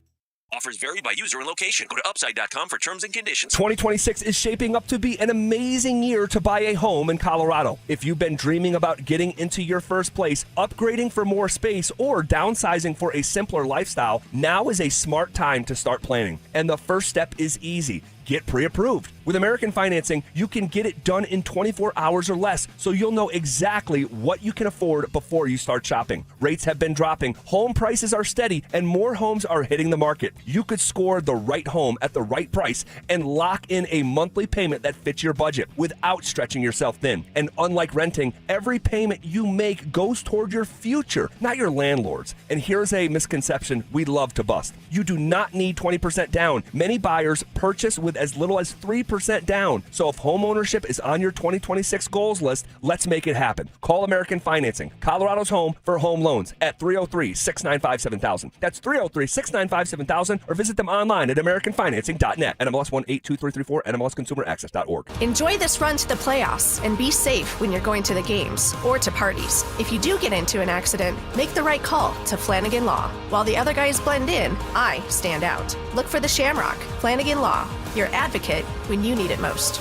Offers vary by user and location. Go to upside.com for terms and conditions. 2026 is shaping up to be an amazing year to buy a home in Colorado. If you've been dreaming about getting into your first place, upgrading for more space, or downsizing for a simpler lifestyle, now is a smart time to start planning. And the first step is easy. Get pre-approved. With American Financing, you can get it done in 24 hours or less, so you'll know exactly what you can afford before you start shopping. Rates have been dropping, home prices are steady, and more homes are hitting the market. You could score the right home at the right price and lock in a monthly payment that fits your budget without stretching yourself thin. And unlike renting, every payment you make goes toward your future, not your landlord's. And here's a misconception we love to bust. You do not need 20% down. Many buyers purchase with as little as 3% down. So if home ownership is on your 2026 goals list, let's make it happen. Call American Financing, Colorado's home for home loans at 303-695-7000. That's 303-695-7000, or visit them online at americanfinancing.net. NMLS 182334, NMLSconsumeraccess.org. Enjoy this run to the playoffs and be safe when you're going to the games or to parties. If you do get into an accident, make the right call to Flanagan Law. While the other guys blend in, I stand out. Look for the Shamrock, Flanagan Law, your advocate when you need it most.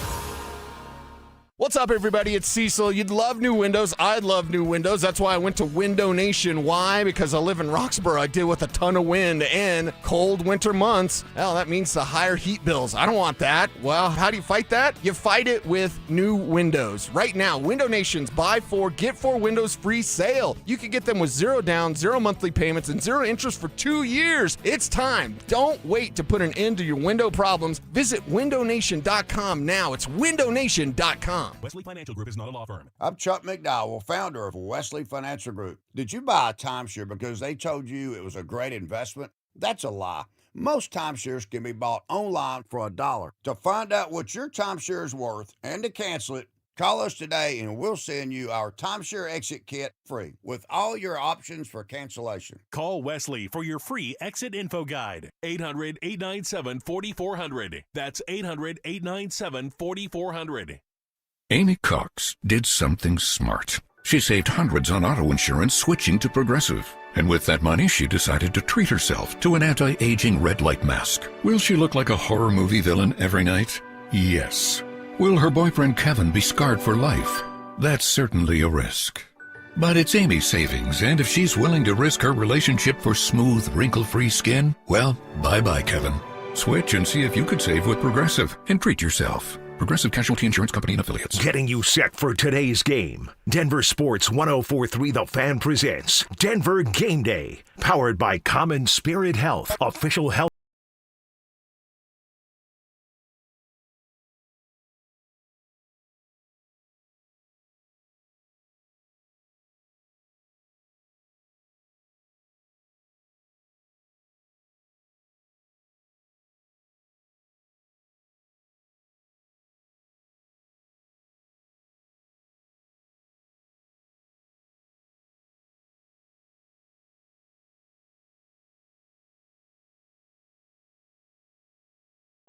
What's up, everybody? It's Cecil. You'd love new windows. I'd love new windows. That's why I went to Window Nation. Why? Because I live in Roxborough. I deal with a ton of wind and cold winter months. Well, that means the higher heat bills. I don't want that. Well, how do you fight that? You fight it with new windows. Right now, Window Nation's buy 4, get 4 windows free sale. You can get them with 0 down, 0 monthly payments, and 0 interest for 2 years. It's time. Don't wait to put an end to your window problems. Visit windownation.com now. It's windownation.com. Wesley Financial Group is not a law firm. I'm Chuck McDowell, founder of Wesley Financial Group. Did you buy a timeshare because they told you it was a great investment? That's a lie. Most timeshares can be bought online for $1. To find out what your timeshare is worth and to cancel it, Call us today and we'll send you our timeshare exit kit free with all your options for cancellation. Call Wesley for your free exit info guide. 800-897-4400. That's 800-897-4400. Amy Cox did something smart. She saved hundreds on auto insurance switching to Progressive. And with that money, she decided to treat herself to an anti-aging red light mask. Will she look like a horror movie villain every night? Yes. Will her boyfriend Kevin be scarred for life? That's certainly a risk. But it's Amy's savings, and if she's willing to risk her relationship for smooth, wrinkle-free skin, well, bye-bye, Kevin. Switch and see if you could save with Progressive and treat yourself. Progressive Casualty Insurance Company and Affiliates. Getting you set for today's game. Denver Sports 104.3 The Fan presents Denver Gameday. Powered by CommonSpirit Health. Official health.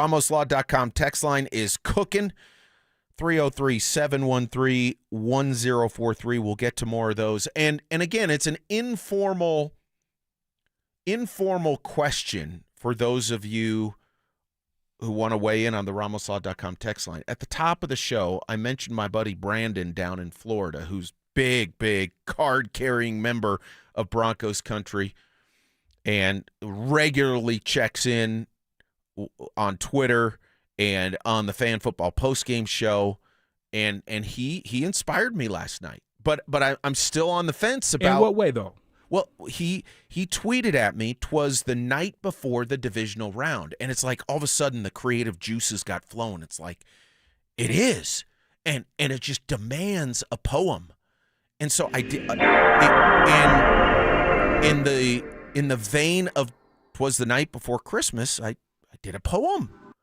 RamosLaw.com text line is cooking. 303-713-1043. We'll get to more of those. And again, it's an informal question for those of you who want to weigh in on the RamosLaw.com text line. At the top of the show, I mentioned my buddy Brandon down in Florida, who's big card-carrying member of Broncos country and regularly checks in on Twitter and on the Fan Football postgame show, and he inspired me last night. But I'm still on the fence about. In what way, though? Well, he tweeted at me, 'twas the night before the divisional round, and it's like all of a sudden the creative juices got flowing. It's like it is, and it just demands a poem, and so I did. And in the vein of 'twas the night before Christmas, I did a poem.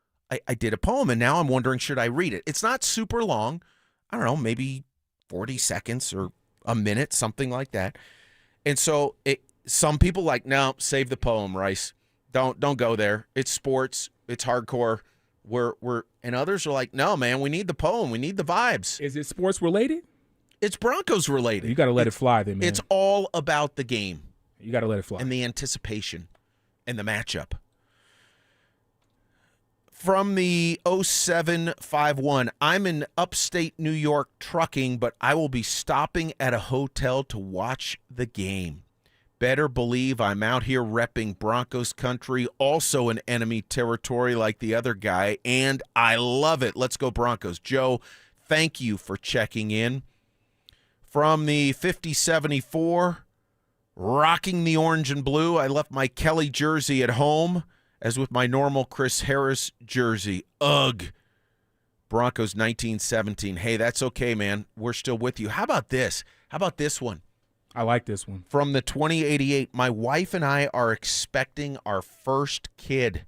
I did a poem, and now I'm wondering, should I read it? It's not super long. I don't know, maybe 40 seconds or a minute, something like that. And so some people like, no, save the poem, Rice. Don't go there. It's sports. It's hardcore. And others are like, no, man, we need the poem. We need the vibes. Is it sports related? It's Broncos related. You got to let it fly then, man. It's all about the game. You got to let it fly. And the anticipation and the matchup. From the 0751, I'm in upstate New York trucking, but I will be stopping at a hotel to watch the game. Better believe I'm out here repping Broncos country, also in enemy territory like the other guy, and I love it. Let's go Broncos. Joe, thank you for checking in. From the 5074, rocking the orange and blue, I left my Kelly jersey at home, as with my normal Chris Harris jersey. Ugh. Broncos 1917. Hey, that's okay, man. We're still with you. How about this? How about this one? I like this one. From the 2088, my wife and I are expecting our first kid,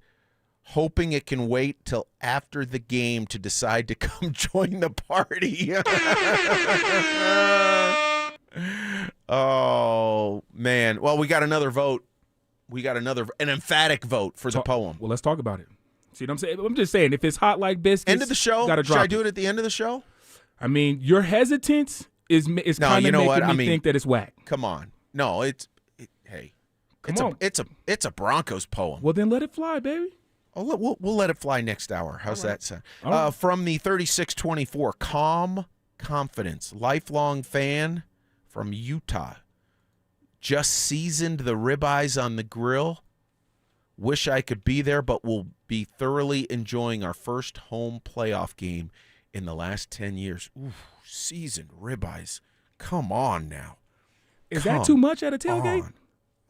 hoping it can wait till after the game to decide to come join the party. Oh, man. Well, we got another vote. We got an emphatic vote for the poem. Well, let's talk about it. See what I'm saying? I'm just saying, if it's hot like biscuits, end of the show. Should I do it at the end of the show? I mean, your hesitance is kind of making me think that it's whack. Come on, no, hey, it's a Broncos poem. Well, then let it fly, baby. Oh, we'll let it fly next hour. How's that sound? Right. From the 3624, calm confidence, lifelong fan from Utah. Just seasoned the ribeyes on the grill. Wish I could be there, but we'll be thoroughly enjoying our first home playoff game in the last 10 years. Ooh, seasoned ribeyes. Come on now. Is that too much at a tailgate? On.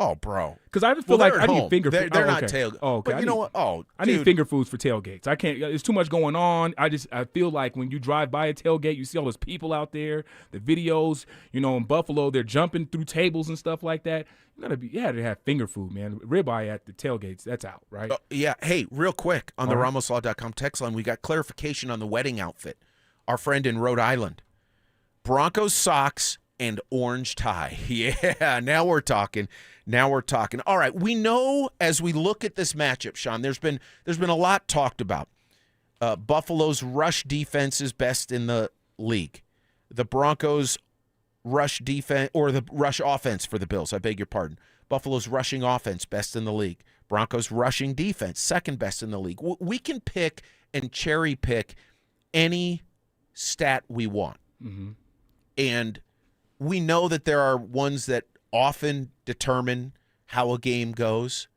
Oh, bro. Because I feel like I need finger foods. They're not tailgate. Oh, okay. But you know what? Oh, I need finger foods for tailgates. I can't. It's too much going on. I feel like when you drive by a tailgate, you see all those people out there. The videos, in Buffalo, they're jumping through tables and stuff like that. You had to have finger food, man. Ribeye at the tailgates, that's out, right? Yeah. Hey, real quick on the RamosLaw.com text line, we got clarification on the wedding outfit. our friend in Rhode Island. Broncos socks and orange tie. Yeah, now we're talking. All right, we know as we look at this matchup, Sean, there's been a lot talked about. Buffalo's rush defense is best in the league. The Broncos rush defense, or the rush offense for the Bills, I beg your pardon. Buffalo's rushing offense best in the league. Broncos rushing defense second best in the league. We can pick and cherry pick any stat we want. Mm-hmm. And we know that there are ones that often determine how a game goes,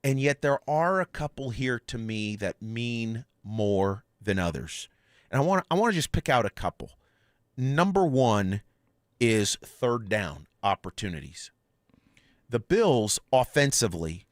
and yet there are a couple here to me that mean more than others. And I want to just pick out a couple. Number one is third down opportunities. The Bills offensively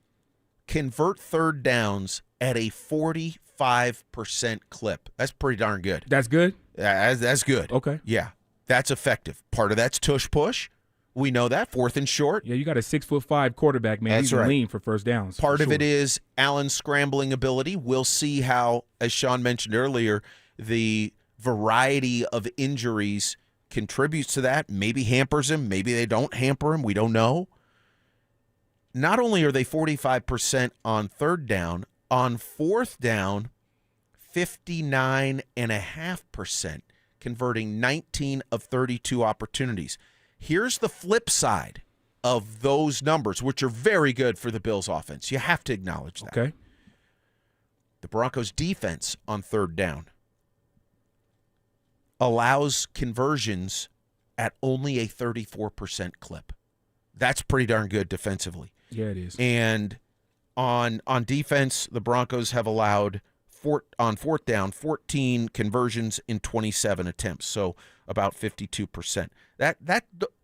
convert third downs at a 45% clip. That's pretty darn good. That's good? That's good. Okay. Yeah, that's effective. Part of that's tush push. We know that, 4th and short. Yeah, you got a 6'5" quarterback, man. That's He's right. lean for first downs. Part of it is Allen's scrambling ability. We'll see how, as Sean mentioned earlier, the variety of injuries contributes to that. Maybe hampers him. Maybe they don't hamper him. We don't know. Not only are they 45% on third down, on fourth down, 59.5%, converting 19 of 32 opportunities. Here's the flip side of those numbers, which are very good for the Bills' offense. You have to acknowledge that. Okay. The Broncos' defense on third down allows conversions at only a 34% clip. That's pretty darn good defensively. Yeah, it is. And on defense, the Broncos have allowed on fourth down 14 conversions in 27 attempts, so about 52%.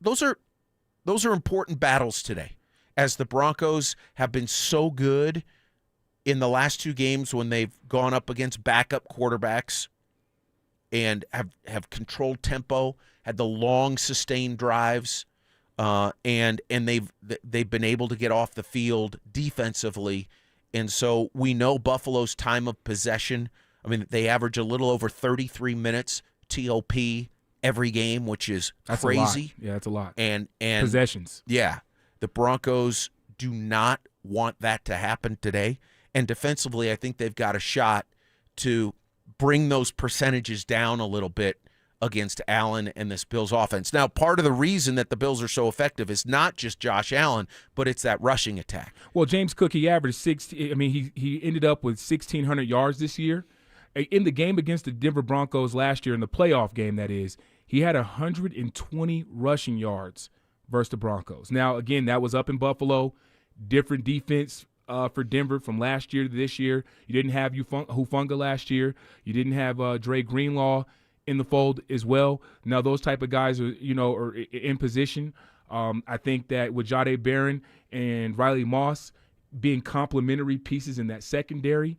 Those are important battles today, as the Broncos have been so good in the last two games when they've gone up against backup quarterbacks and have controlled tempo, had the long sustained drives, and they've been able to get off the field defensively. And so we know Buffalo's time of possession. I mean, they average a little over 33 minutes TOP every game, which is that's crazy. Yeah, that's a lot. And possessions. Yeah, the Broncos do not want that to happen today. And defensively, I think they've got a shot to bring those percentages down a little bit against Allen and this Bills offense. Now, part of the reason that the Bills are so effective is not just Josh Allen, but it's that rushing attack. Well, James Cook, he averaged 60. I mean, he ended up with 1,600 yards this year. In the game against the Denver Broncos last year, in the playoff game, that is, he had 120 rushing yards versus the Broncos. Now, again, that was up in Buffalo. Different defense for Denver from last year to this year. You didn't have Hufanga last year. You didn't have Dre Greenlaw in the fold as well. Now those type of guys are in position. I think that with Jahdae Barron and Riley Moss being complementary pieces in that secondary,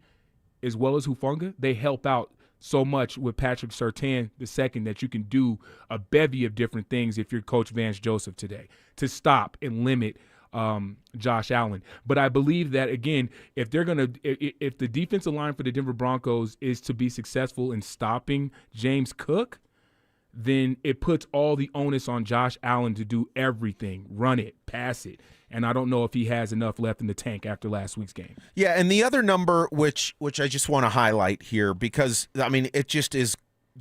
as well as Hufanga, they help out so much with Patrick Surtain II that you can do a bevy of different things if you're Coach Vance Joseph today to stop and limit Josh Allen. But I believe that, again, if the defensive line for the Denver Broncos is to be successful in stopping James Cook, then it puts all the onus on Josh Allen to do everything, run it, pass it. And I don't know if he has enough left in the tank after last week's game. Yeah, and the other number, which I just want to highlight here, because, I mean, it just is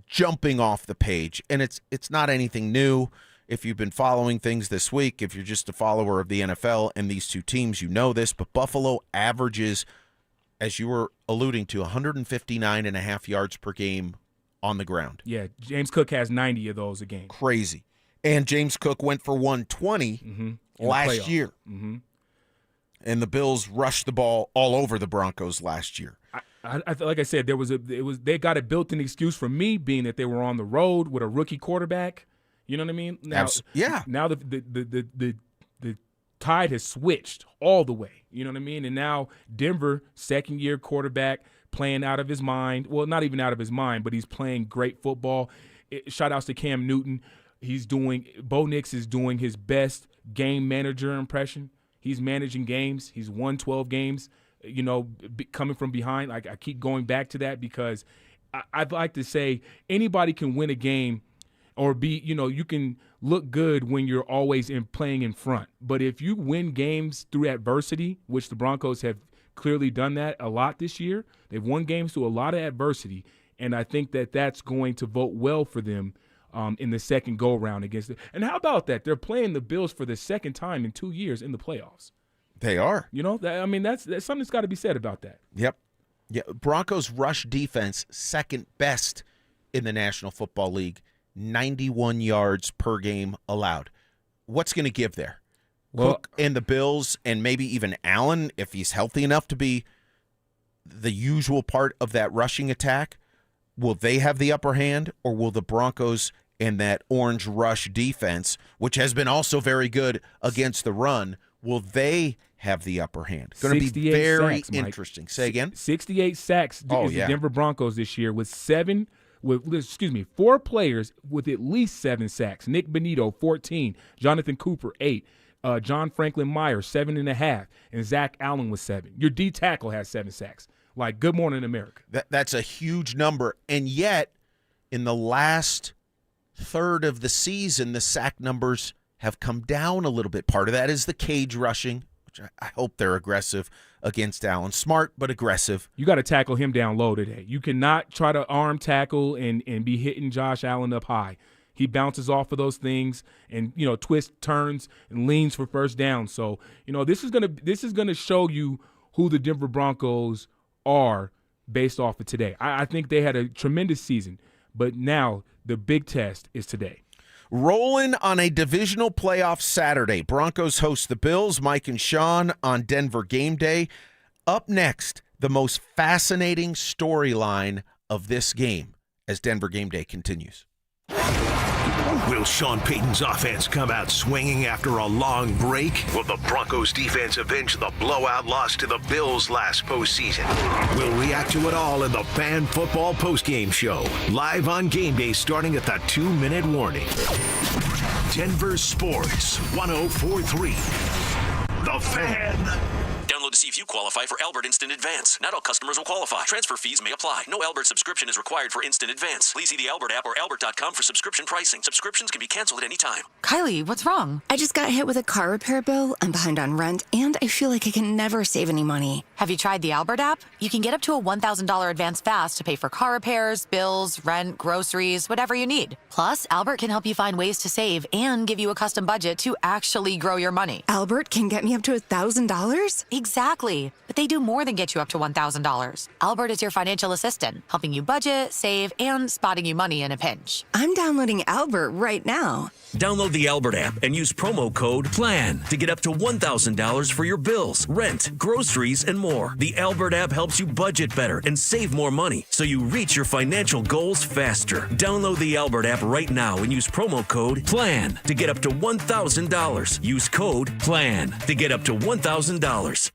jumping off the page, and it's not anything new. If you've been following things this week, if you're just a follower of the NFL and these two teams, you know this, but Buffalo averages, as you were alluding to, 159.5 yards per game on the ground. Yeah, James Cook has 90 of those a game. Crazy. And James Cook went for 120 last year. Mm-hmm. And the Bills rushed the ball all over the Broncos last year. I like I said, they got a built-in excuse for me, being that they were on the road with a rookie quarterback. You know what I mean? Now, yeah. Now the tide has switched all the way. You know what I mean? And now Denver, second-year quarterback, playing out of his mind. Well, not even out of his mind, but he's playing great football. Shout-outs to Cam Newton. Bo Nix is doing his best game manager impression. He's managing games. He's won 12 games, coming from behind. I keep going back to that because I'd like to say anybody can win a game or you can look good when you're always playing in front. But if you win games through adversity, which the Broncos have clearly done that a lot this year, they've won games through a lot of adversity, and I think that that's going to vote well for them in the second go-around against it. And how about that? They're playing the Bills for the second time in 2 years in the playoffs. They are. That's something's got to be said about that. Yep. Yeah. Broncos rush defense, second best in the National Football League, 91 yards per game allowed. What's going to give there? Cook and the Bills, and maybe even Allen, if he's healthy enough to be the usual part of that rushing attack, will they have the upper hand, or will the Broncos and that orange rush defense, which has been also very good against the run, will they have the upper hand? Going to be very sacks, interesting. Say again? 68 sacks is the Denver Broncos this year with 4 players with at least 7 sacks. Nick Benito, 14. Jonathan Cooper, 8. John Franklin Myers, 7.5. And Zach Allen with 7. Your D tackle has 7 sacks. Like, good morning, America. That's a huge number. And yet, in the last third of the season, the sack numbers have come down a little bit. Part of that is the cage rushing, which I hope they're aggressive against Allen. Smart, but aggressive. You got to tackle him down low today. You cannot try to arm tackle and be hitting Josh Allen up high. He bounces off of those things and, twists, turns, and leans for first down. So, this is gonna show you who the Denver Broncos are based off of today. I think they had a tremendous season, but now the big test is today. Rolling on a divisional playoff Saturday. Broncos host the Bills. Mike and Sean on Denver Gameday. Up next, the most fascinating storyline of this game as Denver Gameday continues. Will Sean Payton's offense come out swinging after a long break? Will the Broncos defense avenge the blowout loss to the Bills last postseason? We'll react to it all in the Fan Football Postgame Show, live on Game Day starting at the 2-minute warning. Denver Sports 104.3. The Fan. Download to see if you qualify for Albert Instant Advance. Not all customers will qualify. Transfer fees may apply. No Albert subscription is required for Instant Advance. Please see the Albert app or albert.com for subscription pricing. Subscriptions can be canceled at any time. Kylie, what's wrong? I just got hit with a car repair bill. I'm behind on rent, and I feel like I can never save any money. Have you tried the Albert app? You can get up to a $1,000 advance fast to pay for car repairs, bills, rent, groceries, whatever you need. Plus, Albert can help you find ways to save and give you a custom budget to actually grow your money. Albert can get me up to $1,000? Exactly. But they do more than get you up to $1,000. Albert is your financial assistant, helping you budget, save, and spotting you money in a pinch. I'm downloading Albert right now. Download the Albert app and use promo code PLAN to get up to $1,000 for your bills, rent, groceries, and more. The Albert app helps you budget better and save more money so you reach your financial goals faster. Download the Albert app right now and use promo code PLAN to get up to $1,000. Use code PLAN to get up to $1,000.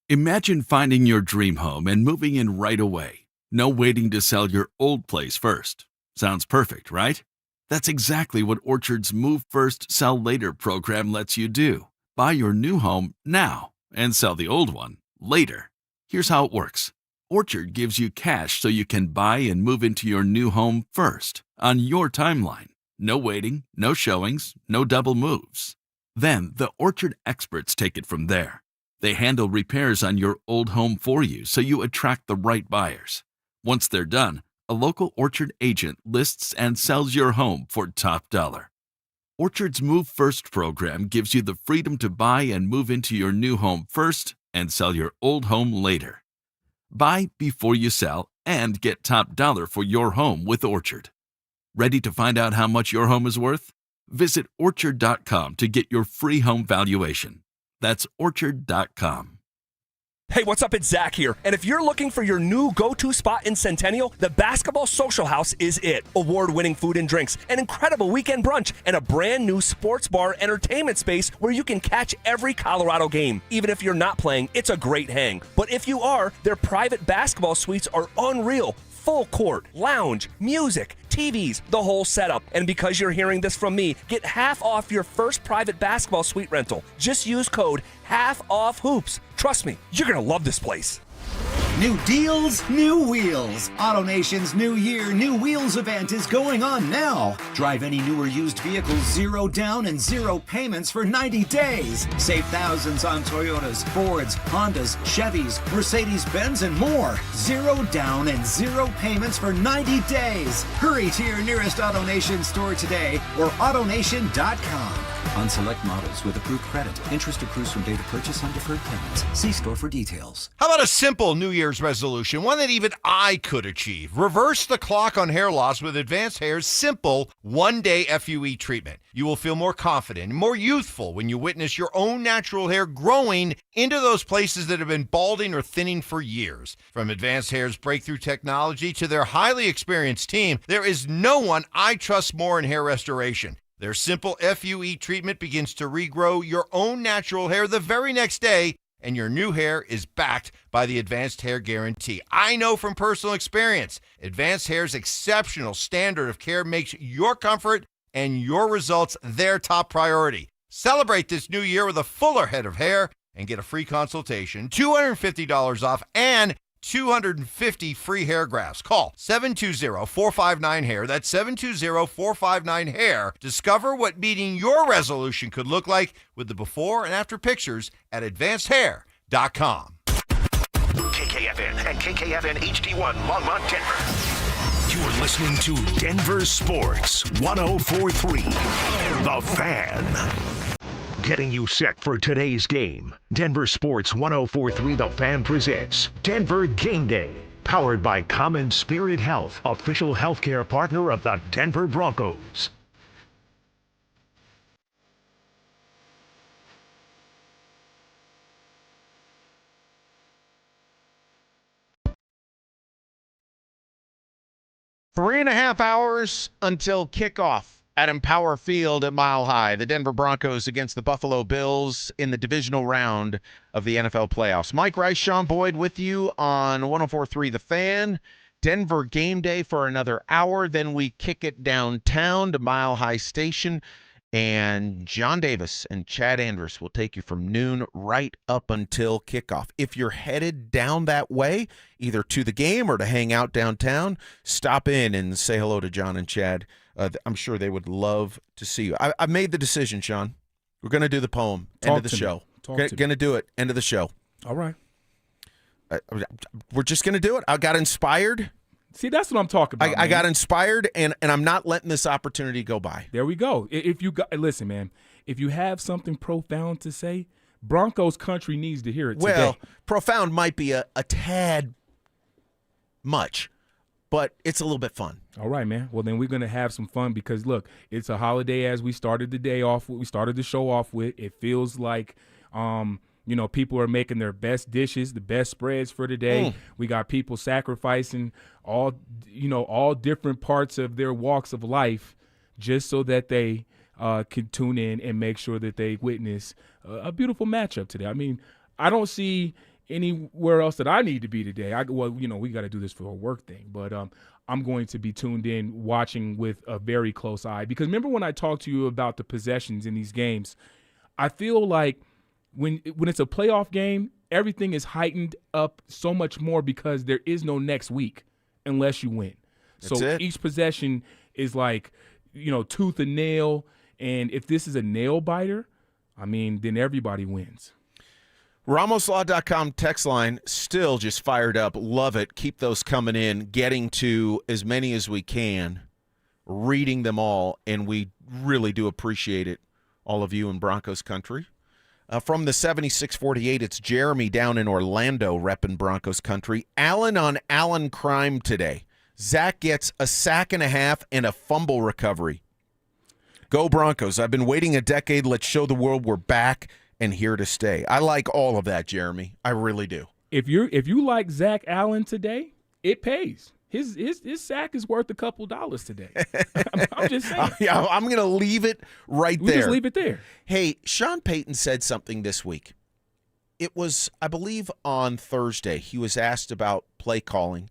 Imagine finding your dream home and moving in right away. No waiting to sell your old place first. Sounds perfect, right? That's exactly what Orchard's Move First, Sell Later program lets you do. Buy your new home now and sell the old one later. Here's how it works. Orchard gives you cash so you can buy and move into your new home first, on your timeline. No waiting, no showings, no double moves. Then the Orchard experts take it from there. They handle repairs on your old home for you so you attract the right buyers. Once they're done, a local Orchard agent lists and sells your home for top dollar. Orchard's Move First program gives you the freedom to buy and move into your new home first and sell your old home later. Buy before you sell and get top dollar for your home with Orchard. Ready to find out how much your home is worth? Visit Orchard.com to get your free home valuation. That's Orchard.com. Hey, what's up? It's Zach here. And if you're looking for your new go-to spot in Centennial, the Basketball Social House is it. Award-winning food and drinks, an incredible weekend brunch, and a brand new sports bar entertainment space where you can catch every Colorado game. Even if you're not playing, it's a great hang. But if you are, their private basketball suites are unreal. Full court, lounge, music, TVs, the whole setup. And because you're hearing this from me, get half off your first private basketball suite rental. Just use code HALFOFFHOOPS. Trust me, you're going to love this place. New deals, new wheels. AutoNation's New Year, New Wheels event is going on now. Drive any new or used vehicle 0 down and 0 payments for 90 days. Save thousands on Toyotas, Fords, Hondas, Chevys, Mercedes-Benz, and more. 0 down and 0 payments for 90 days. Hurry to your nearest AutoNation store today or AutoNation.com. On select models with approved credit. Interest accrues from date of purchase on deferred payments. See store for details. How about a simple New Year's resolution, one that even I could achieve? Reverse the clock on hair loss with Advanced Hair's simple one-day FUE treatment. You will feel more confident and more youthful when you witness your own natural hair growing into those places that have been balding or thinning for years. From Advanced Hair's breakthrough technology to their highly experienced team, there is no one I trust more in hair restoration. Their simple FUE treatment begins to regrow your own natural hair the very next day, and your new hair is backed by the Advanced Hair Guarantee. I know from personal experience, Advanced Hair's exceptional standard of care makes your comfort and your results their top priority. Celebrate this new year with a fuller head of hair and get a free consultation, $250 off, and 250 free hair grafts. Call 720-459-HAIR. That's 720-459-HAIR. Discover what meeting your resolution could look like with the before and after pictures at advancedhair.com. KKFN and KKFN HD1 Longmont, Denver. You're listening to Denver Sports 104.3. The Fan. Getting you set for today's game. Denver Sports 104.3 The Fan presents Denver Gameday. Powered by CommonSpirit Health, official healthcare partner of the Denver Broncos. Three and a half hours until kickoff at Empower Field at Mile High. The Denver Broncos against the Buffalo Bills in the divisional round of the NFL playoffs. Mike Rice, Sean Boyd with you on 104.3 The Fan. Denver Game Day for another hour. Then we kick it downtown to Mile High Station. And John Davis and Chad Andrus will take you from noon right up until kickoff. If you're headed down that way, either to the game or to hang out downtown, stop in and say hello to John and Chad. I'm sure they would love to see you. I made the decision, Sean. We're going to do the poem, end of the show. Going to do it, end of the show. All right. We're just going to do it. I got inspired. See, that's what I'm talking about. I got inspired, and I'm not letting this opportunity go by. There we go. Listen, man, if you have something profound to say, Broncos country needs to hear it today. Well, profound might be a tad much, but it's a little bit fun. All right, man. Well, then we're going to have some fun because, look, it's a holiday as we started the day off with. We started the show off with. It feels like people are making their best dishes, the best spreads for the day. We got people sacrificing all different parts of their walks of life just so that they can tune in and make sure that they witness a beautiful matchup today. I mean, I don't see anywhere else that I need to be today. We got to do this for a work thing, but I'm going to be tuned in watching with a very close eye because remember when I talked to you about the possessions in these games, I feel like when it's a playoff game, everything is heightened up so much more because there is no next week unless you win. So each possession is like, tooth and nail. And if this is a nail biter, I mean, then everybody wins. RamosLaw.com text line still just fired up. Love it. Keep those coming in, getting to as many as we can, reading them all, and we really do appreciate it, all of you in Broncos country. From the 7648, it's Jeremy down in Orlando repping Broncos country. Allen on Allen crime today. Zach gets a sack and a half and a fumble recovery. Go Broncos. I've been waiting a decade. Let's show the world we're back and here to stay. I like all of that, Jeremy. I really do. If you like Zach Allen today, it pays. His sack is worth a couple dollars today. I'm just saying. Yeah, I'm going to leave it right there. Just leave it there. Hey, Sean Payton said something this week. It was, I believe, on Thursday. He was asked about play calling,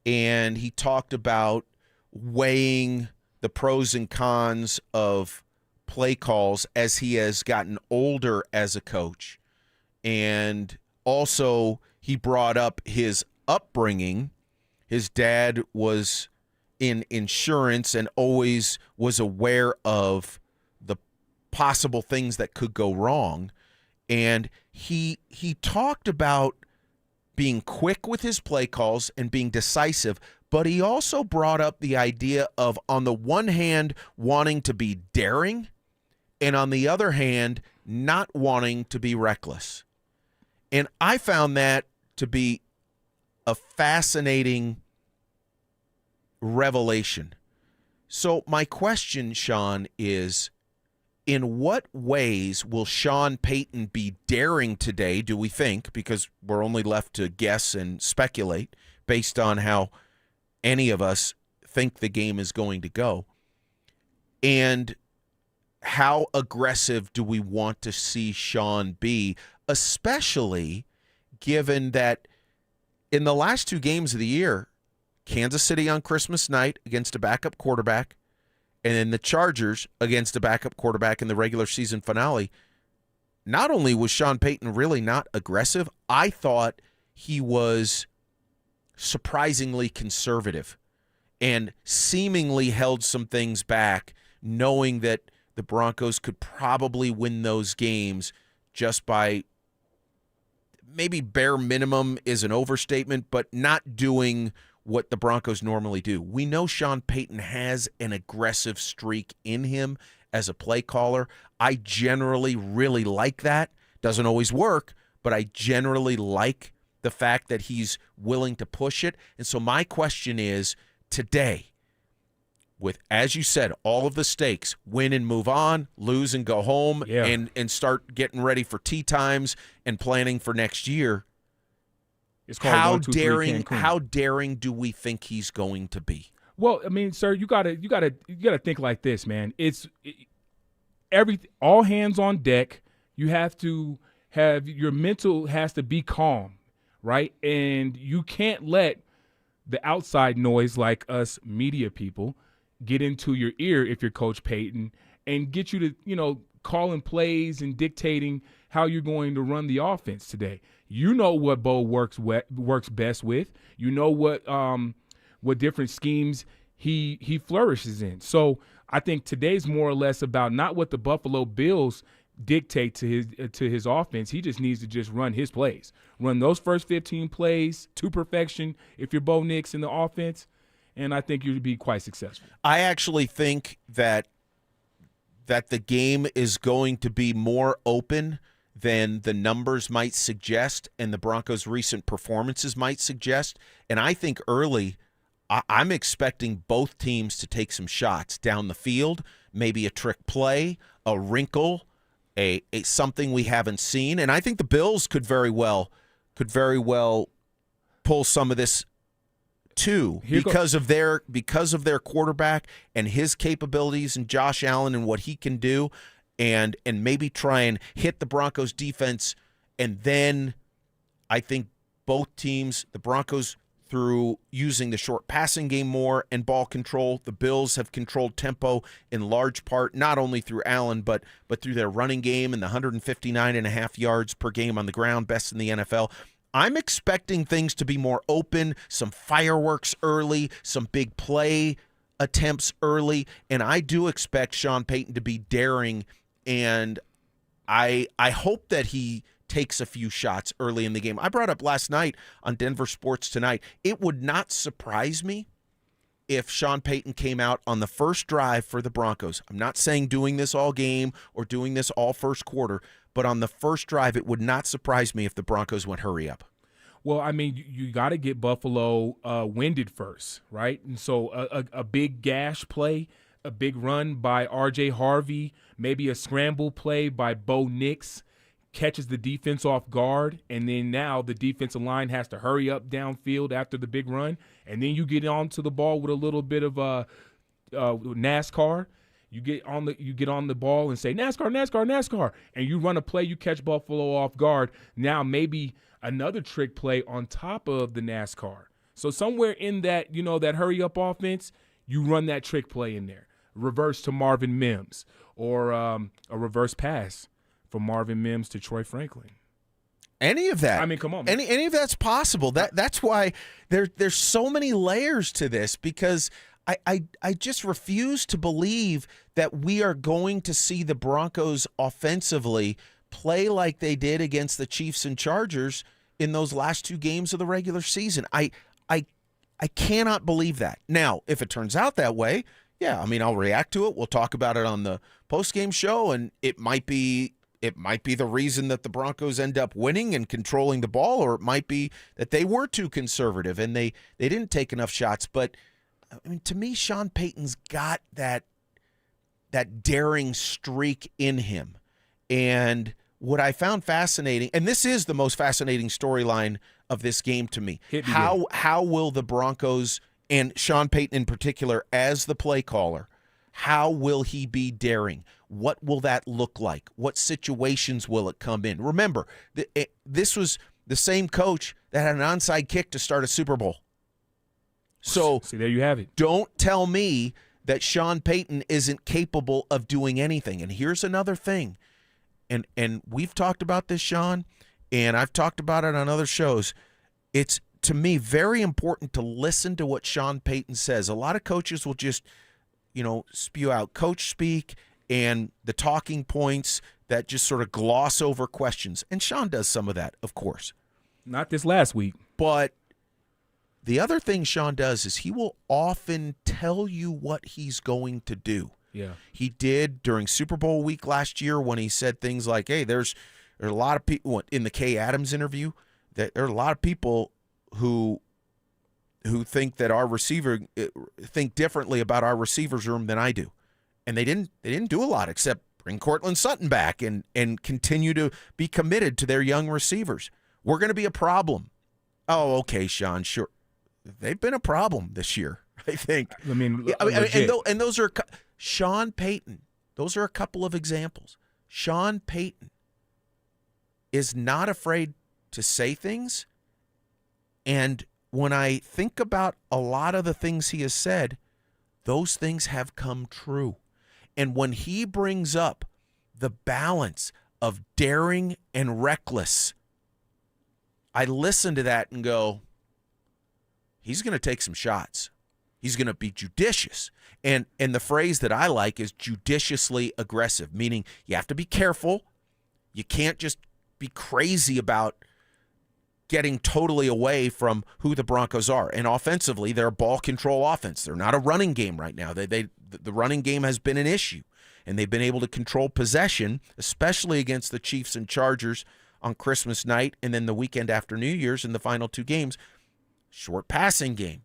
and he talked about weighing the pros and cons of play calls as he has gotten older as a coach. And also He brought up his upbringing. His dad was in insurance and always was aware of the possible things that could go wrong. And he talked about being quick with his play calls and being decisive, but he also brought up the idea of, on the one hand, wanting to be daring, and on the other hand, not wanting to be reckless. And I found that to be a fascinating revelation. So my question, Sean, is, in what ways will Sean Payton be daring today, do we think, because we're only left to guess and speculate based on how any of us think the game is going to go, and how aggressive do we want to see Sean be, especially given that in the last 2 games of the year, Kansas City on Christmas night against a backup quarterback, and then the Chargers against a backup quarterback in the regular season finale, not only was Sean Payton really not aggressive, I thought he was surprisingly conservative and seemingly held some things back, knowing that the Broncos could probably win those games just by, maybe bare minimum is an overstatement, but not doing what the Broncos normally do. We know Sean Payton has an aggressive streak in him as a play caller. I generally really like that. Doesn't always work, but I generally like the fact that he's willing to push it. And so my question is, today, with, as you said, all of the stakes, win and move on, lose and go home, and start getting ready for tea times and planning for next year, it's called how 1, 2, 3 daring Cancun. How daring do we think he's going to be? Well, I mean, sir, you gotta think like this, man. All hands on deck. You have to have your mental has to be calm, right? And you can't let the outside noise, like us media people, get into your ear if you're Coach Payton and get you to, calling plays and dictating how you're going to run the offense today. You know what Bo works best with. You know what different schemes he flourishes in. So I think today's more or less about not what the Buffalo Bills dictate to his offense. He just needs to just run his plays. Run those first 15 plays to perfection if you're Bo Nix in the offense, and I think you'd be quite successful. I actually think that the game is going to be more open than the numbers might suggest and the Broncos' recent performances might suggest. And I think early, I'm expecting both teams to take some shots down the field, maybe a trick play, a wrinkle, a something we haven't seen. And I think the Bills could very well pull some of this too, because of their quarterback and his capabilities, and Josh Allen and what he can do, and maybe try and hit the Broncos defense. And then I think both teams, the Broncos through using the short passing game more and ball control, the Bills have controlled tempo in large part, not only through Allen, but through their running game and the 159.5 yards per game on the ground, best in the NFL. I'm expecting things to be more open, some fireworks early, some big play attempts early, and I do expect Sean Payton to be daring, and I hope that he takes a few shots early in the game. I brought up last night on Denver Sports Tonight, it would not surprise me if Sean Payton came out on the first drive for the Broncos. I'm not saying doing this all game or doing this all first quarter, but on the first drive, it would not surprise me if the Broncos went hurry up. Well, I mean, you got to get Buffalo winded first, right? And so a big gash play, a big run by R.J. Harvey, maybe a scramble play by Bo Nix catches the defense off guard, and then now the defensive line has to hurry up downfield after the big run, and then you get onto the ball with a little bit of NASCAR. You get on the ball and say NASCAR, NASCAR, NASCAR, and you run a play, you catch Buffalo off guard. Now maybe another trick play on top of the NASCAR. So somewhere in that, that hurry up offense, you run that trick play in there. Reverse to Marvin Mims, or a reverse pass from Marvin Mims to Troy Franklin. Any of that. I mean, come on, man. Any of that's possible. That's why there's so many layers to this, because I just refuse to believe that we are going to see the Broncos offensively play like they did against the Chiefs and Chargers in those last 2 games of the regular season. I cannot believe that. Now, if it turns out that way, yeah, I mean, I'll react to it. We'll talk about it on the post-game show, and it might be the reason that the Broncos end up winning and controlling the ball, or it might be that they were too conservative and they didn't take enough shots. But I mean, to me, Sean Payton's got that daring streak in him. And what I found fascinating, and this is the most fascinating storyline of this game to me, how will the Broncos, and Sean Payton in particular as the play caller, how will he be daring? What will that look like? What situations will it come in? Remember, this was the same coach that had an onside kick to start a Super Bowl. So see, there you have it. Don't tell me that Sean Payton isn't capable of doing anything. And here's another thing, and we've talked about this, Sean, and I've talked about it on other shows. It's, to me, very important to listen to what Sean Payton says. A lot of coaches will just, spew out coach speak and the talking points that just sort of gloss over questions. And Sean does some of that, of course. Not this last week. But the other thing Sean does is he will often tell you what he's going to do. Yeah. He did during Super Bowl week last year when he said things like, hey, there's a lot of people in the Kay Adams interview, that there are a lot of people who think that our receiver think differently about our receivers room than I do. And they didn't do a lot except bring Cortland Sutton back and continue to be committed to their young receivers. We're going to be a problem. Oh, okay, Sean, sure. They've been a problem this year, I think. I mean, and those are Sean Payton. Those are a couple of examples. Sean Payton is not afraid to say things. And when I think about a lot of the things he has said, those things have come true. And when he brings up the balance of daring and reckless, I listen to that and go, he's going to take some shots. He's going to be judicious. And the phrase that I like is judiciously aggressive, meaning you have to be careful. You can't just be crazy about getting totally away from who the Broncos are. And offensively, they're a ball control offense. They're not a running game right now. The running game has been an issue, and they've been able to control possession, especially against the Chiefs and Chargers on Christmas night and then the weekend after New Year's in the final 2 games. Short passing game,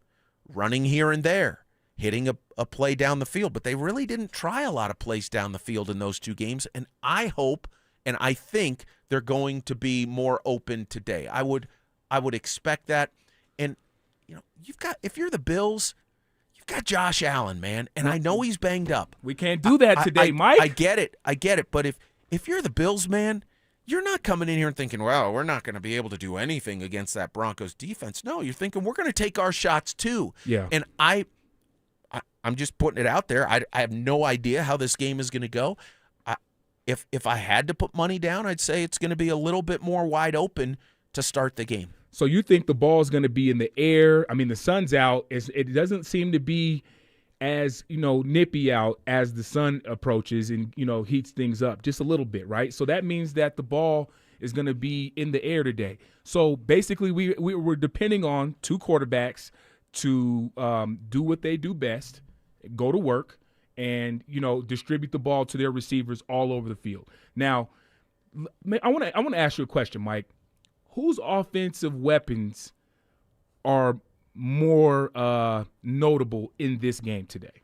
running here and there, hitting a play down the field. But they really didn't try a lot of plays down the field in those 2 games, and I hope and I think they're going to be more open today. I would expect that. And if you're the Bills, you've got Josh Allen, man, and I know he's banged up. We can't do that today, Mike. I get it. But if you're the Bills, man, you're not coming in here and thinking, well, we're not going to be able to do anything against that Broncos defense. No, you're thinking we're going to take our shots too. Yeah. And I'm just putting it out there. I have no idea how this game is going to go. If I had to put money down, I'd say it's going to be a little bit more wide open to start the game. So you think the ball is going to be in the air? I mean, the sun's out. It doesn't seem to be as, nippy out as the sun approaches and, heats things up just a little bit, right? So that means that the ball is going to be in the air today. So basically we're depending on 2 quarterbacks to do what they do best, go to work, and, distribute the ball to their receivers all over the field. Now, I want to ask you a question, Mike. Whose offensive weapons are more notable in this game today?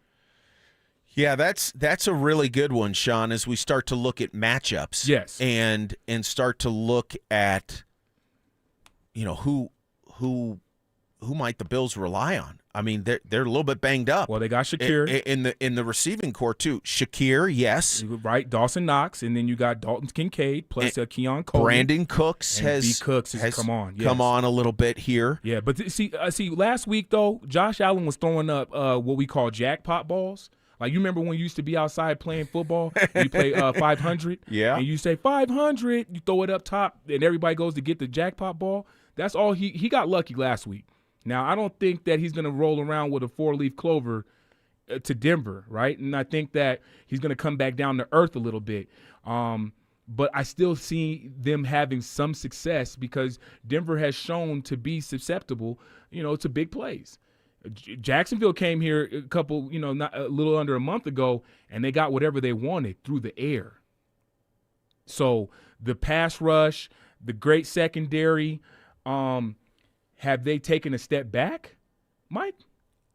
Yeah, that's a really good one, Sean, as we start to look at matchups. Yes. And start to look at, who might the Bills rely on. I mean, they're a little bit banged up. Well, they got Shakir in the receiving core too. Shakir, yes, right. Dawson Knox, and then you got Dalton Kincaid plus Keon Coleman. Brandon Cooks has come on a little bit here. Yeah, but see, last week though, Josh Allen was throwing up what we call jackpot balls. Like, you remember when you used to be outside playing football, you play 500, Yeah. and you say 500, you throw it up top, and everybody goes to get the jackpot ball. That's all he got lucky last week. Now, I don't think that he's going to roll around with a 4-leaf clover to Denver, right? And I think that he's going to come back down to earth a little bit. But I still see them having some success because Denver has shown to be susceptible, to big plays. Jacksonville came here not a little under a month ago, and they got whatever they wanted through the air. So the pass rush, the great secondary, have they taken a step back, Mike?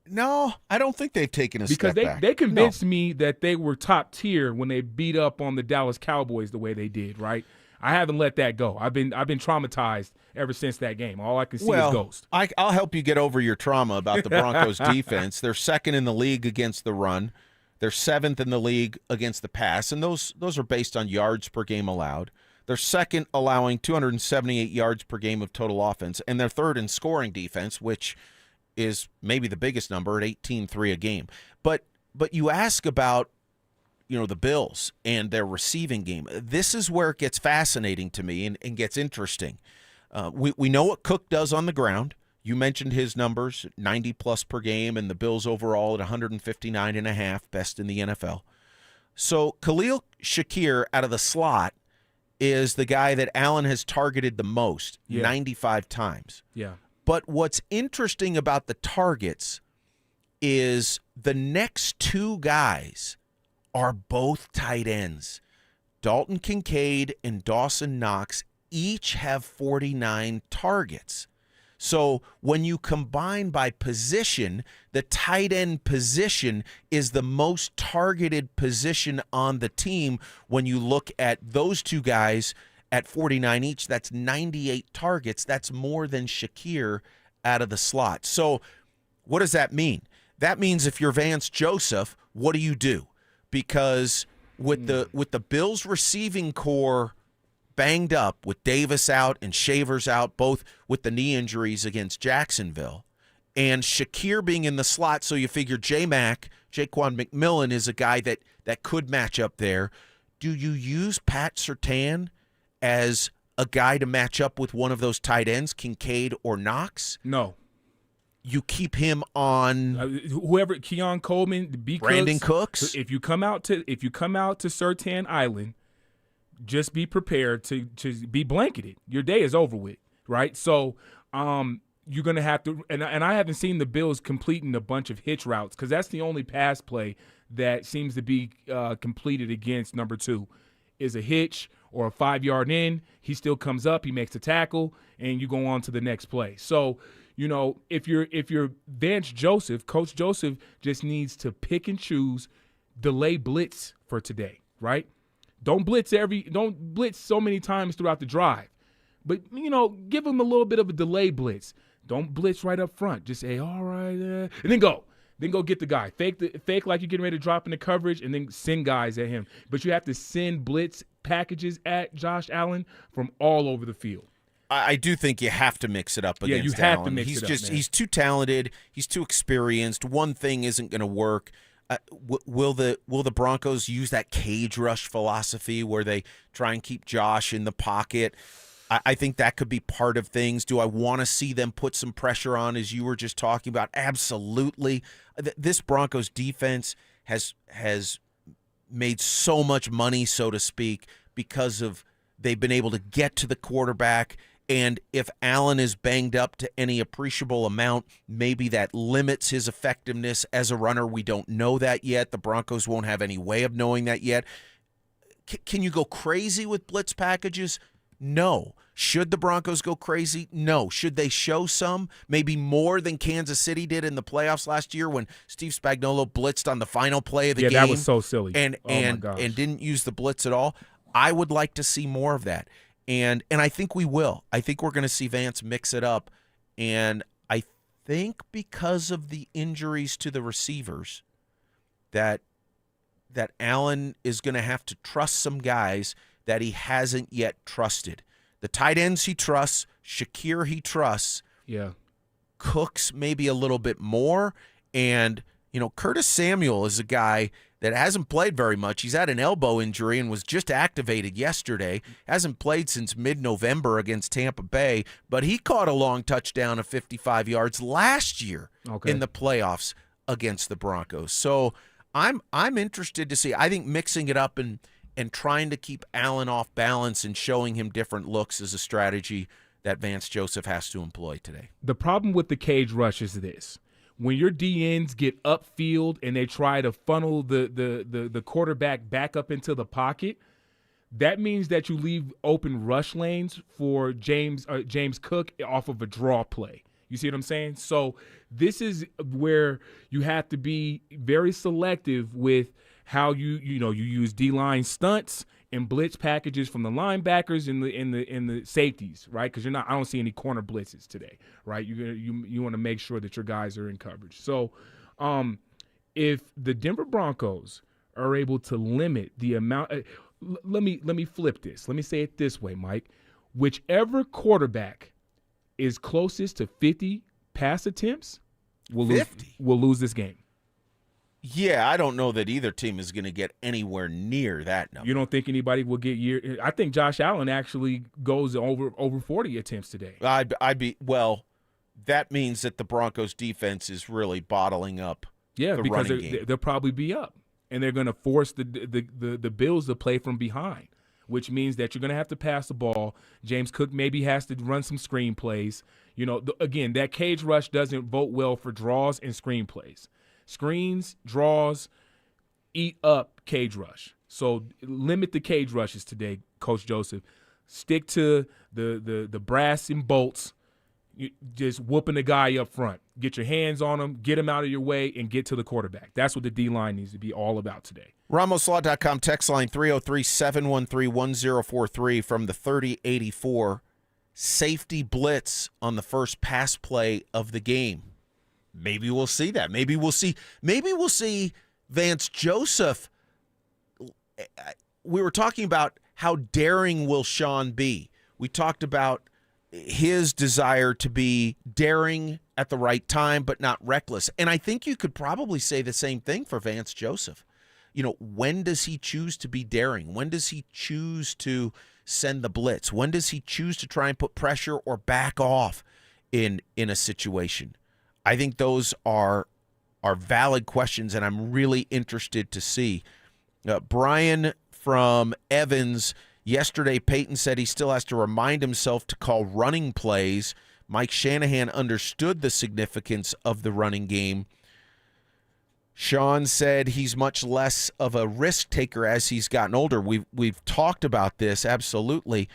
No, I don't think they've taken a step back. Because they convinced me that they were top tier when they beat up on the Dallas Cowboys the way they did, right? I haven't let that go. I've been traumatized ever since that game. All I can see is ghost. I'll help you get over your trauma about the Broncos defense. They're second in the league against the run. They're seventh in the league against the pass, and those are based on yards per game allowed. They're second, allowing 278 yards per game of total offense, and they're third in scoring defense, which is maybe the biggest number at 18-3 a game. But you ask about the Bills and their receiving game. This is where it gets fascinating to me and gets interesting. We know what Cook does on the ground. You mentioned his numbers, 90-plus per game, and the Bills overall at 159.5, best in the NFL. So Khalil Shakir out of the slot is the guy that Allen has targeted the most, 95 times. Yeah. But what's interesting about the targets is the next two guys are both tight ends. Dalton Kincaid and Dawson Knox each have 49 targets. So when you combine by position, the tight end position is the most targeted position on the team. When you look at those two guys at 49 each, that's 98 targets. That's more than Shakir out of the slot. So what does that mean? That means if you're Vance Joseph, what do? Because with the Bills receiving core banged up, with Davis out and Shavers out, both with the knee injuries against Jacksonville, and Shakir being in the slot, so you figure Jaquan McMillan is a guy that could match up there. Do you use Pat Surtain as a guy to match up with one of those tight ends, Kincaid or Knox? No. You keep him on whoever, Keon Coleman, Brandon Cooks. If you come out to Surtain Island, just be prepared to be blanketed. Your day is over with, right? So you're going to have to – and I haven't seen the Bills completing a bunch of hitch routes because that's the only pass play that seems to be completed against number 2 is a hitch or a 5-yard in. He still comes up, he makes a tackle, and you go on to the next play. So – if you're Vance Joseph, Coach Joseph just needs to pick and choose, delay blitz for today, right? Don't blitz so many times throughout the drive. But, give him a little bit of a delay blitz. Don't blitz right up front. Just say, all right, and then go. Then go get the guy. Fake like you're getting ready to drop into coverage, and then send guys at him. But you have to send blitz packages at Josh Allen from all over the field. I do think you have to mix it up against Allen. Yeah, you have to mix it up, man. He's too talented. He's too experienced. One thing isn't going to work. Will the Broncos use that cage rush philosophy where they try and keep Josh in the pocket? I think that could be part of things. Do I want to see them put some pressure on, as you were just talking about? Absolutely. This Broncos defense has made so much money, so to speak, because of they've been able to get to the quarterback. And if Allen is banged up to any appreciable amount, maybe that limits his effectiveness as a runner. We don't know that yet. The Broncos won't have any way of knowing that yet. Can you go crazy with blitz packages? No. Should the Broncos go crazy? No. Should they show some? Maybe more than Kansas City did in the playoffs last year when Steve Spagnuolo blitzed on the final play of the game. Yeah, that was so silly. And didn't use the blitz at all. I would like to see more of that. And I think we will. I think we're going to see Vance mix it up. And I think because of the injuries to the receivers that Allen is going to have to trust some guys that he hasn't yet trusted. The tight ends he trusts, Shakir he trusts. Yeah. Cooks maybe a little bit more. And, Curtis Samuel is a guy that hasn't played very much. He's had an elbow injury and was just activated yesterday. Hasn't played since mid-November against Tampa Bay, but he caught a long touchdown of 55 yards last year in the playoffs against the Broncos. So I'm interested to see. I think mixing it up and trying to keep Allen off balance and showing him different looks is a strategy that Vance Joseph has to employ today. The problem with the cage rush is this. When your DNs get upfield and they try to funnel the quarterback back up into the pocket, that means that you leave open rush lanes for James Cook off of a draw play. You see what I'm saying? So this is where you have to be very selective with how you use D-line stunts and blitz packages from the linebackers and the safeties, right? Because I don't see any corner blitzes today, right? You want to make sure that your guys are in coverage. So, if the Denver Broncos are able to limit the amount, let me flip this. Let me say it this way, Mike. Whichever quarterback is closest to 50 pass attempts will lose this game. Yeah, I don't know that either team is going to get anywhere near that number. You don't think anybody will get I think Josh Allen actually goes over 40 attempts today. That means that the Broncos defense is really bottling up the because running game. They'll probably be up, and they're going to force the Bills to play from behind, which means that you're going to have to pass the ball. James Cook maybe has to run some screen plays. Again, that cage rush doesn't vote well for draws and screen plays. Screens, draws, eat up cage rush. So limit the cage rushes today, Coach Joseph. Stick to the brass and bolts. Just whooping the guy up front. Get your hands on him, get him out of your way, and get to the quarterback. That's what the D-line needs to be all about today. RamosLaw.com text line 303-713-1043 from the 3084. Safety blitz on the first pass play of the game. Maybe we'll see that. Maybe we'll see Vance Joseph. We were talking about how daring will Sean be. We talked about his desire to be daring at the right time, but not reckless. And I think you could probably say the same thing for Vance Joseph. When does he choose to be daring? When does he choose to send the blitz? When does he choose to try and put pressure or back off in a situation? I think those are valid questions, and I'm really interested to see. Brian from Evans, yesterday Peyton said he still has to remind himself to call running plays. Mike Shanahan understood the significance of the running game. Sean said he's much less of a risk taker as he's gotten older. We've talked about this, absolutely.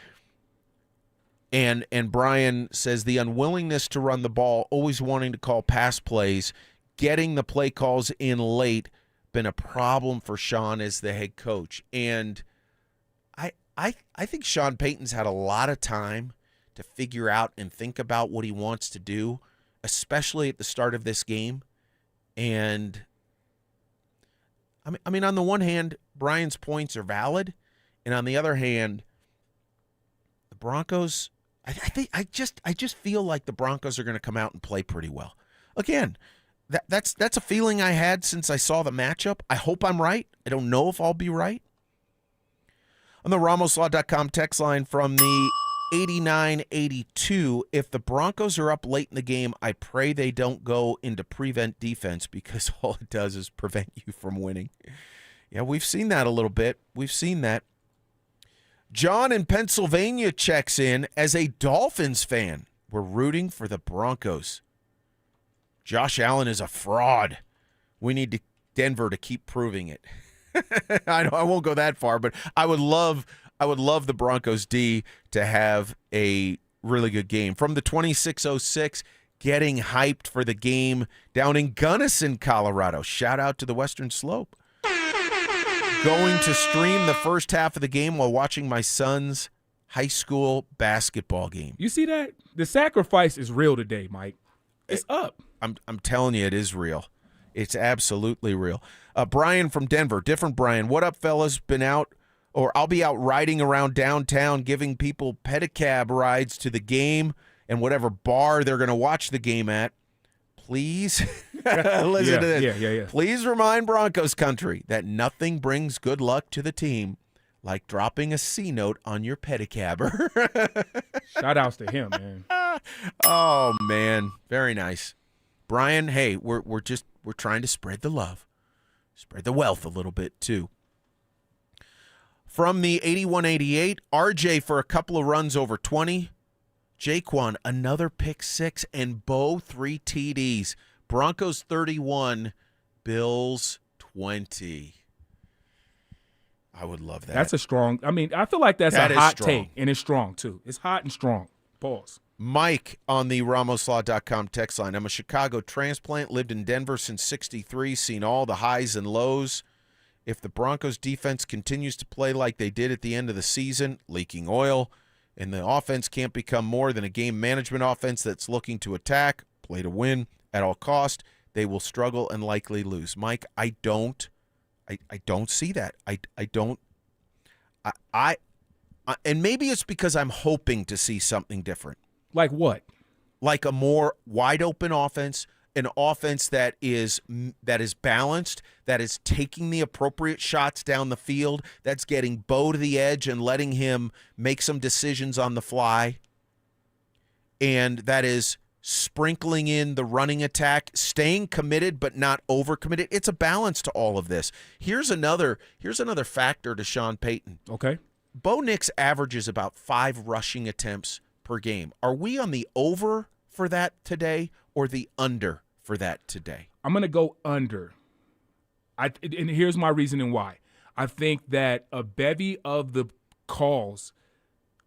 And Brian says the unwillingness to run the ball, always wanting to call pass plays, getting the play calls in late, been a problem for Sean as the head coach. And I think Sean Payton's had a lot of time to figure out and think about what he wants to do, especially at the start of this game. And I mean, on the one hand, Brian's points are valid, and on the other hand, the Broncos, I just feel like the Broncos are going to come out and play pretty well. Again, that's a feeling I had since I saw the matchup. I hope I'm right. I don't know if I'll be right. On the RamosLaw.com text line from the 8982, if the Broncos are up late in the game, I pray they don't go into prevent defense because all it does is prevent you from winning. Yeah, we've seen that a little bit. We've seen that. John in Pennsylvania checks in as a Dolphins fan. We're rooting for the Broncos. Josh Allen is a fraud. We need Denver to keep proving it. I know I won't go that far, but I would love the Broncos D to have a really good game. From the 2606, getting hyped for the game down in Gunnison, Colorado. Shout out to the Western Slope. Going to stream the first half of the game while watching my son's high school basketball game. You see that? The sacrifice is real today, Mike. It's up. I'm telling you, it is real. It's absolutely real. Brian from Denver, different Brian. What up, fellas? I'll be out riding around downtown giving people pedicab rides to the game and whatever bar they're going to watch the game at. please listen to this. Yeah. Please remind Broncos country that nothing brings good luck to the team like dropping a C note on your pedicabber. Shout outs to him, man. Oh, man. Very nice. Brian, hey, we're trying to spread the love, spread the wealth a little bit, too. From the 81-88, RJ for a couple of runs over 20. Jaquan, another pick 6, and Bo 3 TDs. Broncos 31, Bills 20. I would love that. That's a strong. I mean, I feel like that's That a is hot strong. take, and it's strong too. It's hot and strong. Pause. Mike on the RamosLaw.com text line. I'm a Chicago transplant, lived in Denver since '63, seen all the highs and lows. If the Broncos defense continues to play like they did at the end of the season, leaking oil, and the offense can't become more than a game management offense that's looking to attack, play to win at all cost, they will struggle and likely lose. Mike, I don't see that. And maybe it's because I'm hoping to see something different. Like what? Like a more wide open offense, an offense that is balanced, that is taking the appropriate shots down the field, that's getting Bo to the edge and letting him make some decisions on the fly, and that is sprinkling in the running attack, staying committed but not overcommitted. It's a balance to all of this. Here's another factor to Sean Payton. Okay. Bo Nix averages about 5 rushing attempts per game. Are we on the over for that today or the under for that today? I'm going to go under. And here's my reasoning why. I think that a bevy of the calls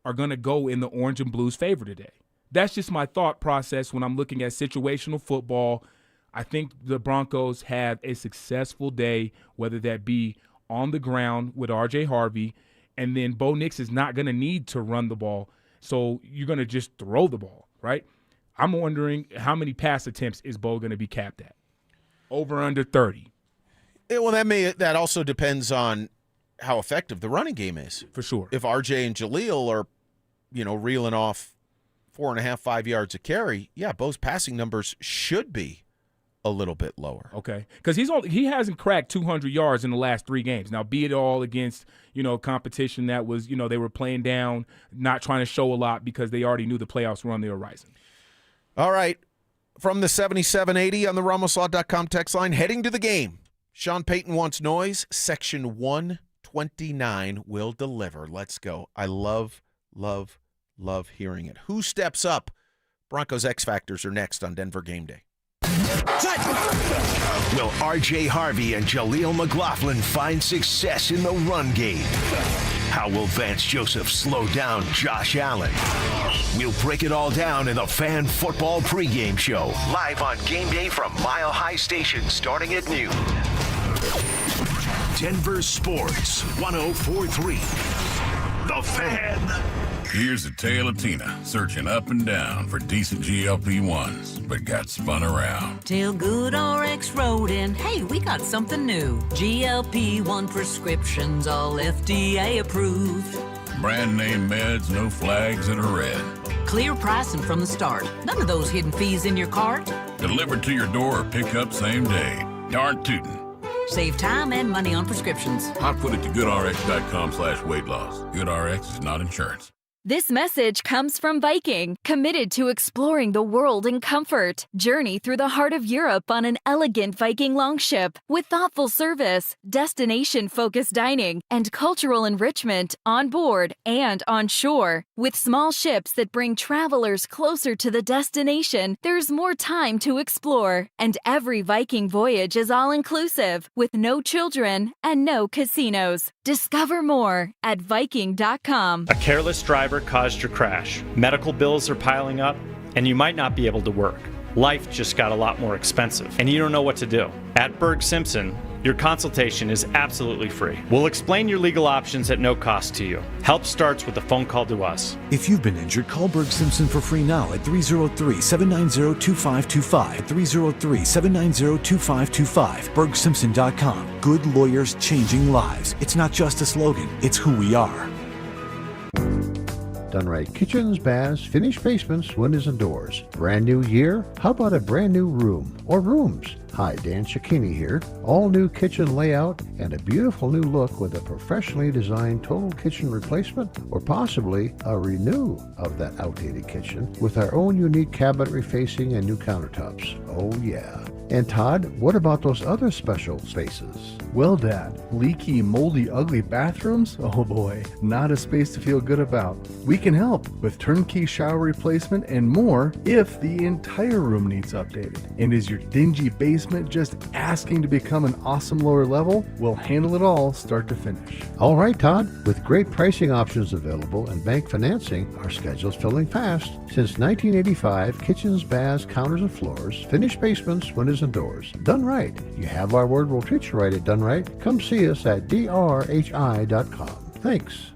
are going to go in the orange and blue's favor today. That's just my thought process when I'm looking at situational football. I think the Broncos have a successful day, whether that be on the ground with R.J. Harvey, and then Bo Nix is not going to need to run the ball, so you're going to just throw the ball, right? I'm wondering how many pass attempts is Bo going to be capped at? Over under 30. Yeah, well, that also depends on how effective the running game is. For sure. If R.J. and Jaleel are, reeling off 4.5, 5 yards a carry, yeah, Bo's passing numbers should be a little bit lower. Okay, because he hasn't cracked 200 yards in the last 3 games. Now, be it all against competition that was they were playing down, not trying to show a lot because they already knew the playoffs were on the horizon. All right, from the 7780 on the RamosLaw.com text line, heading to the game. Sean Payton wants noise. Section 129 will deliver. Let's go. I love hearing it. Who steps up? Broncos X Factors are next on Denver Gameday. Will R.J. Harvey and Jaleel McLaughlin find success in the run game? How will Vance Joseph slow down Josh Allen? We'll break it all down in the Fan Football pregame show, live on Game Day from Mile High Station, starting at noon. Denver Sports 104.3. The Fan. Here's the tale of Tina, searching up and down for decent GLP-1s, but got spun around. Till GoodRx wrote in, hey, we got something new. GLP-1 prescriptions, all FDA approved. Brand name meds, no flags that are red. Clear pricing from the start. None of those hidden fees in your cart. Delivered to your door or pick up same day. Darn tootin'. Save time and money on prescriptions. I'd put it to goodrx.com/weight loss. GoodRx is not insurance. This message comes from Viking, committed to exploring the world in comfort. Journey through the heart of Europe on an elegant Viking longship with thoughtful service, destination-focused dining, and cultural enrichment on board and on shore. With small ships that bring travelers closer to the destination, there's more time to explore. And every Viking voyage is all-inclusive, with no children and no casinos. Discover more at Viking.com. A careless driver caused your crash. Medical bills are piling up, and you might not be able to work. Life just got a lot more expensive, and you don't know what to do. At Berg Simpson, your consultation is absolutely free. We'll explain your legal options at no cost to you. Help starts with a phone call to us. If you've been injured, call Berg Simpson for free now at 303-790-2525. 303-790-2525. BergSimpson.com. Good lawyers changing lives. It's not just a slogan, it's who we are. Done right kitchens, baths, finished basements, windows, and doors. Brand new year? How about a brand new room or rooms? Hi, Dan Cicchini here. All new kitchen layout and a beautiful new look with a professionally designed total kitchen replacement or possibly a renew of that outdated kitchen with our own unique cabinet refacing and new countertops. Oh yeah. And Todd, what about those other special spaces? Well, Dad, leaky, moldy, ugly bathrooms? Oh boy, not a space to feel good about. We can help with turnkey shower replacement and more if the entire room needs updated. And is your dingy basement just asking to become an awesome lower level? We'll handle it all start to finish. All right, Todd. With great pricing options available and bank financing, our schedule's filling fast. Since 1985, kitchens, baths, counters, and floors, finished basements, windows, and doors. Done right. You have our word, we'll treat you right at Done Right. Come see us at drhi.com. Thanks.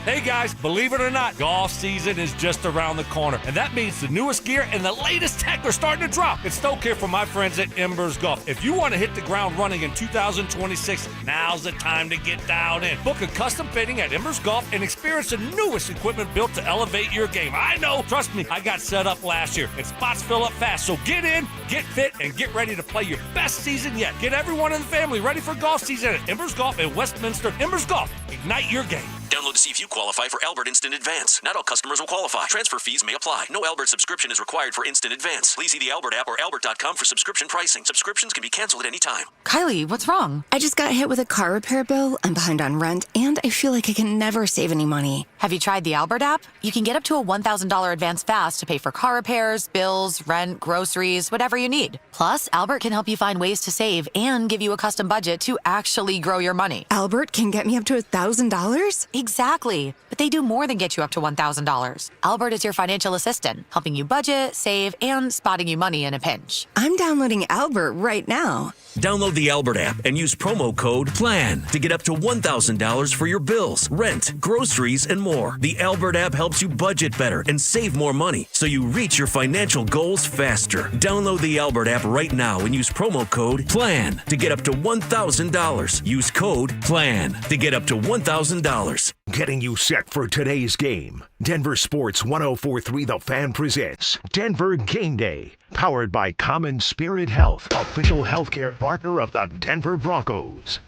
Hey guys, believe it or not, golf season is just around the corner, and that means the newest gear and the latest tech are starting to drop. It's Stoke here from my friends at Embers Golf. If you want to hit the ground running in 2026, now's the time to get dialed in. Book a custom fitting at Embers Golf and experience the newest equipment built to elevate your game. I know, trust me, I got set up last year, and spots fill up fast. So get in, get fit, and get ready to play your best season yet. Get everyone in the family ready for golf season at Embers Golf in Westminster. Embers Golf, ignite your game. Download to see if you qualify for Albert Instant Advance. Not all customers will qualify. Transfer fees may apply. No Albert subscription is required for Instant Advance. Please see the Albert app or albert.com for subscription pricing. Subscriptions can be canceled at any time. Kylie, what's wrong? I just got hit with a car repair bill. I'm behind on rent, and I feel like I can never save any money. Have you tried the Albert app? You can get up to a $1,000 advance fast to pay for car repairs, bills, rent, groceries, whatever you need. Plus, Albert can help you find ways to save and give you a custom budget to actually grow your money. Albert can get me up to $1,000? Exactly. But they do more than get you up to $1,000. Albert is your financial assistant, helping you budget, save, and spotting you money in a pinch. I'm downloading Albert right now. Download the Albert app and use promo code PLAN to get up to $1,000 for your bills, rent, groceries, and more. The Albert app helps you budget better and save more money so you reach your financial goals faster. Download the Albert app right now and use promo code PLAN to get up to $1,000. Use code PLAN to get up to $1,000. Getting you set for today's game. Denver Sports 104.3 The Fan presents Denver Gameday, powered by CommonSpirit Health, official healthcare partner of the Denver Broncos.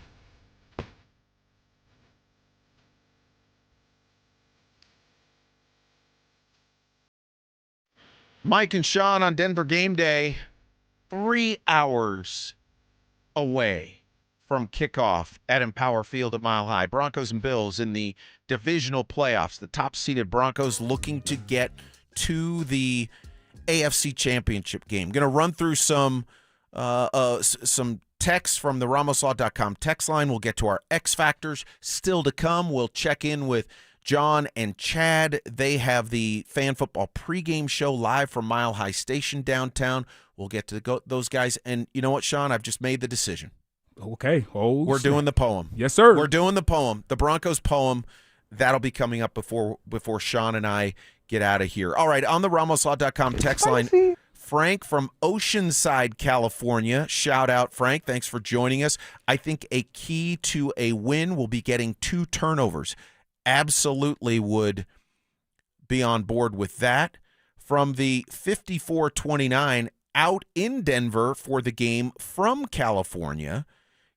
Mike and Sean on Denver Gameday, 3 hours away from kickoff at Empower Field at Mile High. Broncos and Bills in the divisional playoffs. The top-seeded Broncos looking to get to the AFC Championship game. Going to run through some texts from the RamosLaw.com text line. We'll get to our X Factors still to come. We'll check in with John and Chad. They have the Fan Football pregame show live from Mile High Station downtown. We'll get to those guys. And you know what, Sean? I've just made the decision. Okay. Oh, we're doing the poem. Yes, sir. We're doing the poem. The Broncos poem. That'll be coming up before Sean and I get out of here. All right, on the RamosLaw.com text line, Frank from Oceanside, California. Shout out, Frank. Thanks for joining us. I think a key to a win will be getting 2 turnovers. Absolutely would be on board with that. From the 54-29, out in Denver for the game from California,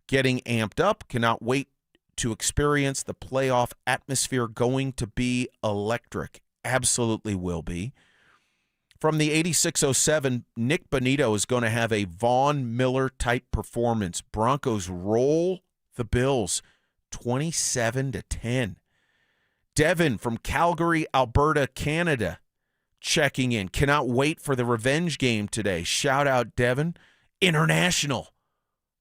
getting amped up, cannot wait to experience the playoff atmosphere. Going to be electric. Absolutely will be. From the 8607, Nick Bonito is going to have a Von Miller-type performance. Broncos roll the Bills 27-10. Devin from Calgary, Alberta, Canada, checking in. Cannot wait for the revenge game today. Shout out, Devin. International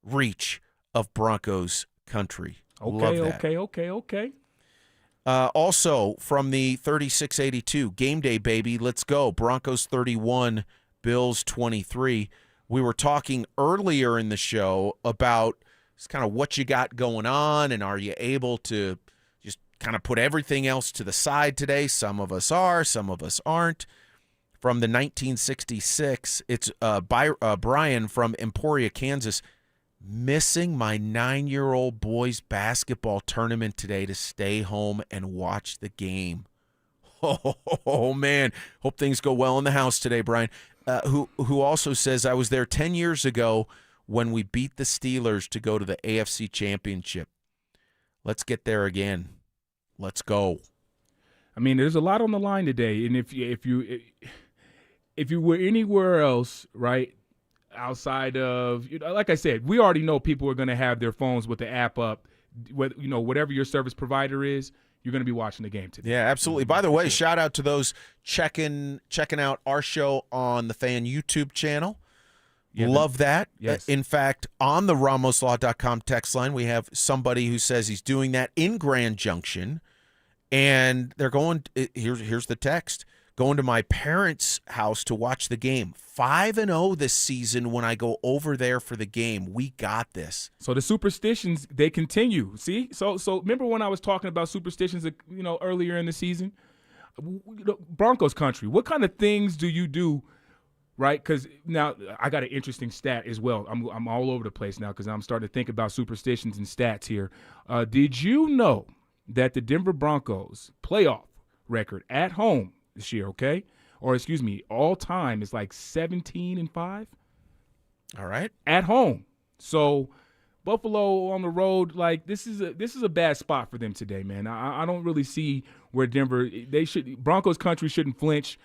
reach of Broncos country. Okay. Also, from the 3682, game day, baby. Let's go. Broncos 31, Bills 23. We were talking earlier in the show about kind of what you got going on, and are you able to just kind of put everything else to the side today? Some of us are, some of us aren't. From the 1966, it's Brian from Emporia, Kansas. Missing my 9-year-old boy's basketball tournament today to stay home and watch the game. Oh man, hope things go well in the house today, Brian. Who also says, I was there 10 years ago when we beat the Steelers to go to the AFC Championship. Let's get there again. Let's go. I mean, there's a lot on the line today, and if you were anywhere else, right, outside of, like I said, we already know people are going to have their phones with the app up. Whatever your service provider is, you're going to be watching the game today. Yeah, absolutely. By the way, shout out to those checking out our show on the Fan YouTube channel. Yeah, love that. Yes. In fact, on the RamosLaw.com text line, we have somebody who says he's doing that in Grand Junction, and they're going. Here's the text: going to my parents' house to watch the game. 5-0 this season when I go over there for the game. We got this. So the superstitions, they continue. See? So remember when I was talking about superstitions, earlier in the season? Broncos country, what kind of things do you do, right? Because now I got an interesting stat as well. I'm all over the place now because I'm starting to think about superstitions and stats here. Did you know that the Denver Broncos playoff record at home this year, okay? Or excuse me, all time is like 17-5. All right. At home. So Buffalo on the road, like this is a bad spot for them today, man. I don't really see where Broncos country shouldn't flinch.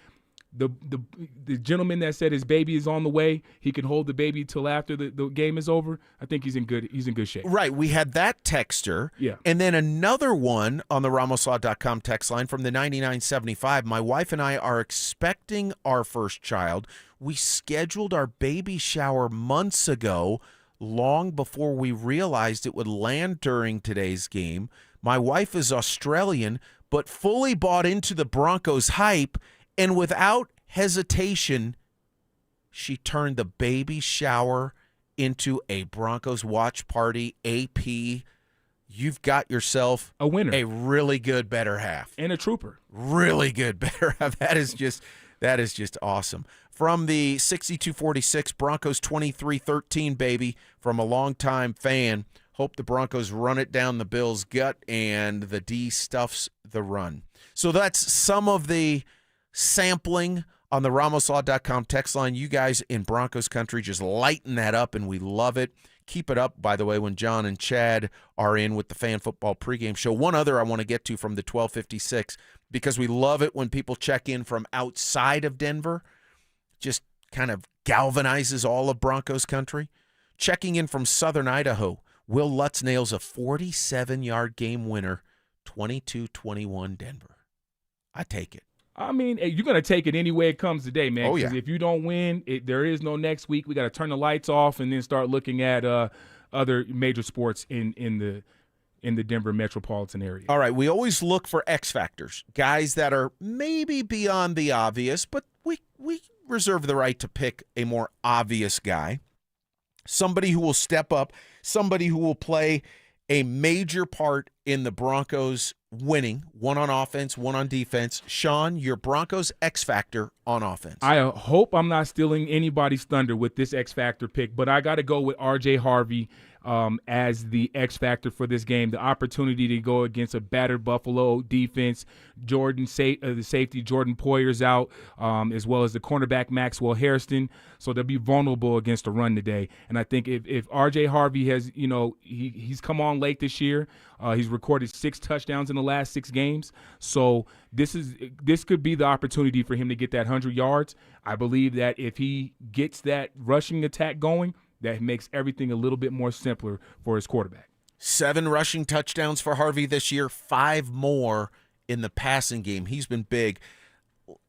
The gentleman that said his baby is on the way, he can hold the baby till after the game is over. I think he's in good shape. Right. We had that texter. Yeah. And then another one on the RamosLaw.com text line from the 9975. My wife and I are expecting our first child. We scheduled our baby shower months ago, long before we realized it would land during today's game. My wife is Australian, but fully bought into the Broncos hype. And without hesitation, she turned the baby shower into a Broncos watch party. AP, you've got yourself a winner, a really good better half, and a trooper. Really good better half. That is just awesome. From the 6246, Broncos 23-13, baby, from a longtime fan. Hope the Broncos run it down the Bills' gut and the D stuffs the run. So that's some of the sampling on the RamosLaw.com text line. You guys in Broncos country just lighten that up, and we love it. Keep it up, by the way, when John and Chad are in with the Fan Football pregame show. One other I want to get to from the 1256, because we love it when people check in from outside of Denver. Just kind of galvanizes all of Broncos country. Checking in from southern Idaho, Will Lutz nails a 47-yard game winner, 22-21 Denver. I take it. I mean, you're going to take it any way it comes today, man. Oh, yeah. If you don't win, there is no next week. We got to turn the lights off and then start looking at other major sports in the Denver metropolitan area. All right, we always look for X factors, guys that are maybe beyond the obvious, but we reserve the right to pick a more obvious guy, somebody who will step up, somebody who will play a major part in the Broncos winning, one on offense, one on defense. Sean, your Broncos X factor on offense. I hope I'm not stealing anybody's thunder with this X factor pick, but I got to go with R.J. Harvey as the X factor for this game. The opportunity to go against a battered Buffalo defense. The safety Jordan Poyer's out, as well as the cornerback Maxwell Hairston. So they'll be vulnerable against the run today. And I think if R.J. Harvey has, he's come on late this year. He's recorded 6 touchdowns in the last 6 games. So this could be the opportunity for him to get that 100 yards. I believe that if he gets that rushing attack going, that makes everything a little bit more simpler for his quarterback. 7 rushing touchdowns for Harvey this year, 5 more in the passing game. He's been big.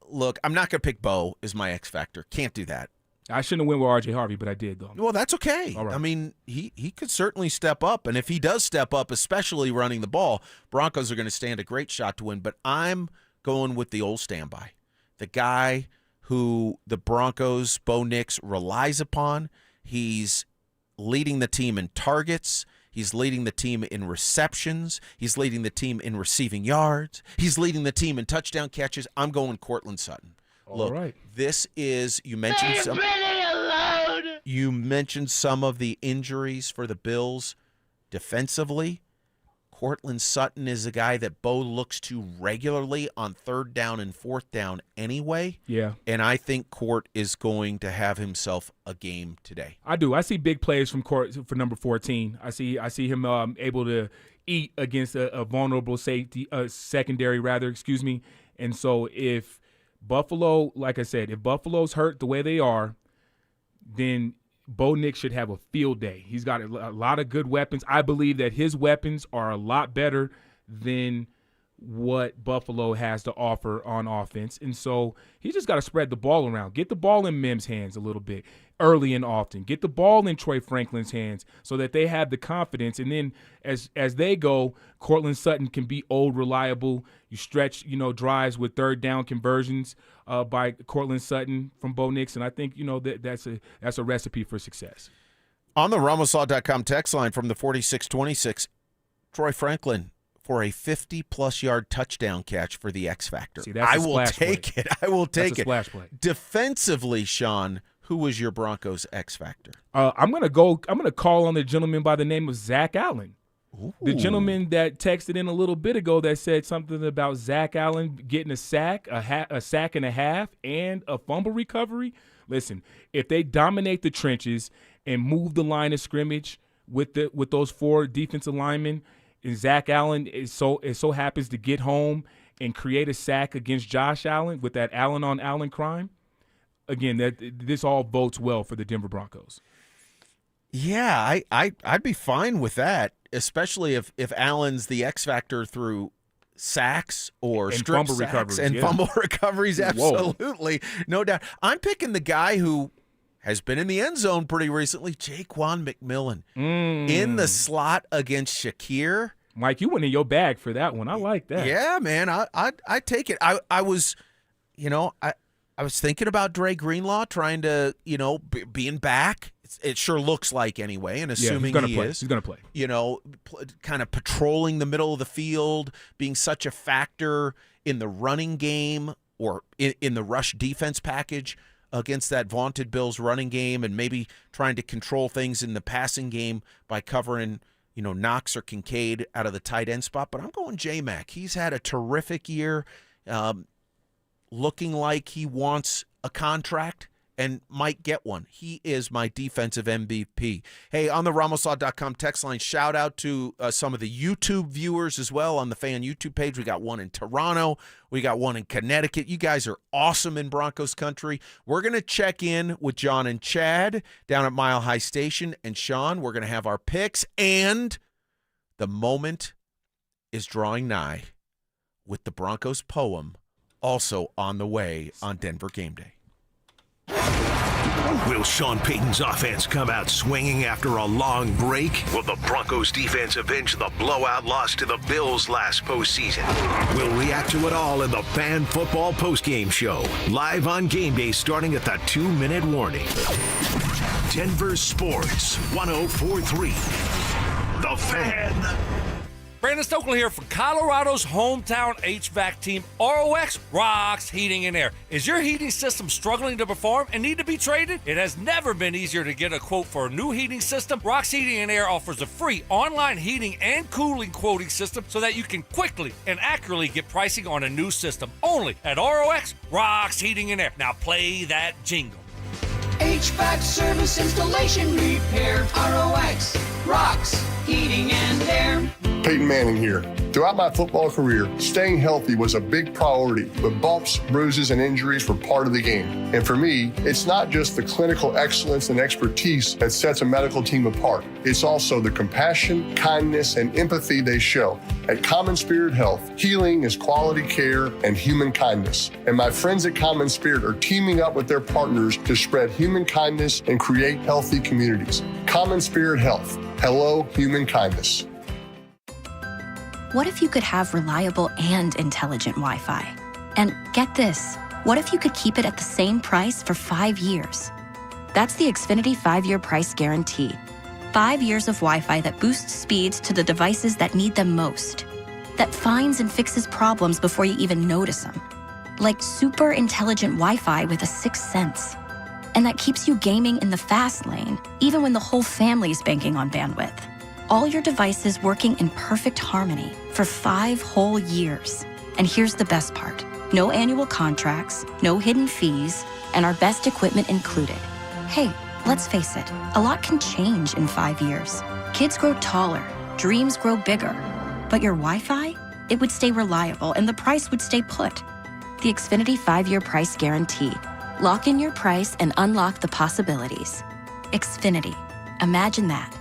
Look, I'm not going to pick Bo as my X factor. Can't do that. I shouldn't have went with R.J. Harvey, but I did, though. Well, that's okay. All right. I mean, he could certainly step up, and if he does step up, especially running the ball, Broncos are going to stand a great shot to win. But I'm going with the old standby, the guy who the Broncos, Bo Nix, relies upon. He's leading the team in targets. He's leading the team in receptions. He's leading the team in receiving yards. He's leading the team in touchdown catches. I'm going Courtland Sutton. All right. This is, you mentioned some of the injuries for the Bills defensively. Cortland Sutton is a guy that Bo looks to regularly on 3rd down and 4th down anyway. Yeah. And I think Court is going to have himself a game today. I do. I see big plays from Court for number 14. I see him able to eat against a vulnerable safety, secondary rather, excuse me. And so if Buffalo, like I said, if Buffalo's hurt the way they are, then Bo Nix should have a field day. He's got a lot of good weapons. I believe that his weapons are a lot better than what Buffalo has to offer on offense. And so he's just got to spread the ball around. Get the ball in Mims' hands a little bit early and often. Get the ball in Troy Franklin's hands so that they have the confidence. And then as they go, Cortland Sutton can be old, reliable. You stretch, drives with 3rd down conversions by Cortland Sutton from Bo Nix. And I think, that's a recipe for success. On the RamosLaw.com text line from the 4626, Troy Franklin for a 50-plus yard touchdown catch for the X Factor. See, that's I will take it. I will take That's a splash play. Defensively, Sean, who was your Broncos X Factor? I'm gonna call on the gentleman by the name of Zach Allen. Ooh. The gentleman that texted in a little bit ago that said something about Zach Allen getting a sack, a sack and a half, and a fumble recovery. Listen, if they dominate the trenches and move the line of scrimmage with those 4 defensive linemen, and Zach Allen so happens to get home and create a sack against Josh Allen with that Allen-on-Allen crime, again, this all bodes well for the Denver Broncos. Yeah, I'd be fine with that, especially if Allen's the X factor through sacks or and strip fumble sacks recoveries, and yeah. fumble recoveries. Whoa. Absolutely, no doubt. I'm picking the guy who has been in the end zone pretty recently, Jaquan McMillan, in the slot against Shakir. Mike, you went in your bag for that one. I like that. Yeah, man, I take it. I was thinking about Dre Greenlaw trying to, being back. It sure looks like anyway, and assuming he is. He's going to play. Kind of patrolling the middle of the field, being such a factor in the running game or in the rush defense package against that vaunted Bills running game, and maybe trying to control things in the passing game by covering, Knox or Kincaid out of the tight end spot. But I'm going J-Mac. He's had a terrific year, looking like he wants a contract and might get one. He is my defensive MVP. Hey, on the RamosLaw.com text line, shout out to some of the YouTube viewers as well on the fan YouTube page. We got one in Toronto. We got one in Connecticut. You guys are awesome in Broncos country. We're going to check in with John and Chad down at Mile High Station. And Sean, we're going to have our picks. And the moment is drawing nigh with the Broncos poem also on the way on Denver Gameday. Will Sean Payton's offense come out swinging after a long break? Will the Broncos defense avenge the blowout loss to the Bills last postseason? We'll react to it all in the Fan Football Postgame Show, live on Game Day starting at the 2-minute warning. Denver Sports 104.3. The Fan. Brandon Stokely here for Colorado's hometown HVAC team, ROX Rocks Heating and Air. Is your heating system struggling to perform and need to be traded? It has never been easier to get a quote for a new heating system. Rocks Heating and Air offers a free online heating and cooling quoting system so that you can quickly and accurately get pricing on a new system. Only at ROX Rocks Heating and Air. Now play that jingle. HVAC service, installation, repair. ROX Rocks Heating and Air. Peyton Manning here. Throughout my football career, staying healthy was a big priority, but bumps, bruises, and injuries were part of the game. And for me, it's not just the clinical excellence and expertise that sets a medical team apart. It's also the compassion, kindness, and empathy they show. At CommonSpirit Health, healing is quality care and human kindness. And my friends at CommonSpirit are teaming up with their partners to spread human kindness and create healthy communities. CommonSpirit Health. Hello, human kindness. What if you could have reliable and intelligent Wi-Fi? And get this, what if you could keep it at the same price for 5 years? That's the Xfinity 5-year price guarantee. 5 years of Wi-Fi that boosts speeds to the devices that need them most. That finds and fixes problems before you even notice them. Like super intelligent Wi-Fi with a 6th sense. And that keeps you gaming in the fast lane, even when the whole family's banking on bandwidth. All your devices working in perfect harmony for 5 whole years. And here's the best part. No annual contracts, no hidden fees, and our best equipment included. Hey, let's face it, a lot can change in 5 years. Kids grow taller, dreams grow bigger. But your Wi-Fi? It would stay reliable and the price would stay put. The Xfinity 5-year price guarantee. Lock in your price and unlock the possibilities. Xfinity. Imagine that.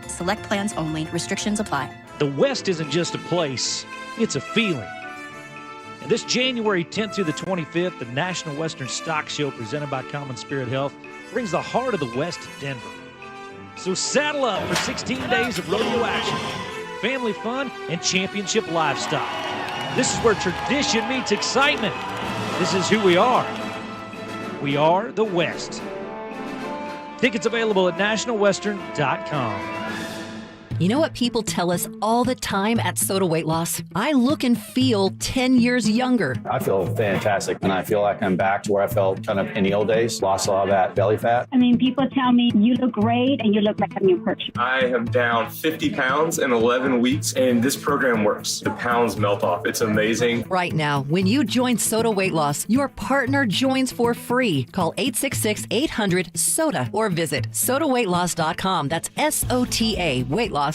Select plans only. Restrictions apply. The West isn't just a place, it's a feeling. And this January 10th through the 25th, the National Western Stock Show presented by CommonSpirit Health brings the heart of the West to Denver. So saddle up for 16 days of rodeo action, family fun, and championship lifestyle. This is where tradition meets excitement. This is who we are. We are the West. Tickets available at nationalwestern.com. You know what people tell us all the time at Soda Weight Loss? I look and feel 10 years younger. I feel fantastic, and I feel like I'm back to where I felt kind of in the old days. Lost a lot of that belly fat. I mean, people tell me you look great and you look like a new person. I am down 50 pounds in 11 weeks, and this program works. The pounds melt off. It's amazing. Right now, when you join Soda Weight Loss, your partner joins for free. Call 866-800-SODA or visit sodaweightloss.com. That's SOTA, weightloss.com.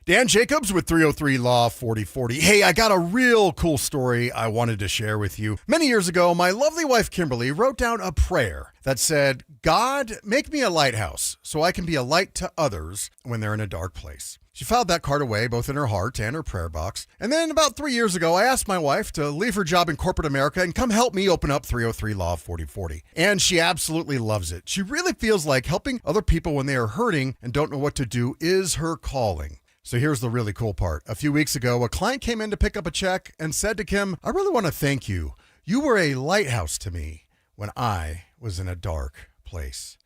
Dan Jacobs with 303 Law 4040. Hey, I got a real cool story I wanted to share with you. Many years ago, my lovely wife Kimberly wrote down a prayer that said, God, make me a lighthouse so I can be a light to others when they're in a dark place. She filed that card away both in her heart and her prayer box. And then about 3 years ago, I asked my wife to leave her job in corporate America and come help me open up 303 Law 4040. And she absolutely loves it. She really feels like helping other people when they are hurting and don't know what to do is her calling. So here's the really cool part. A few weeks ago, a client came in to pick up a check and said to Kim, I really want to thank you. You were a lighthouse to me when I was in a dark place.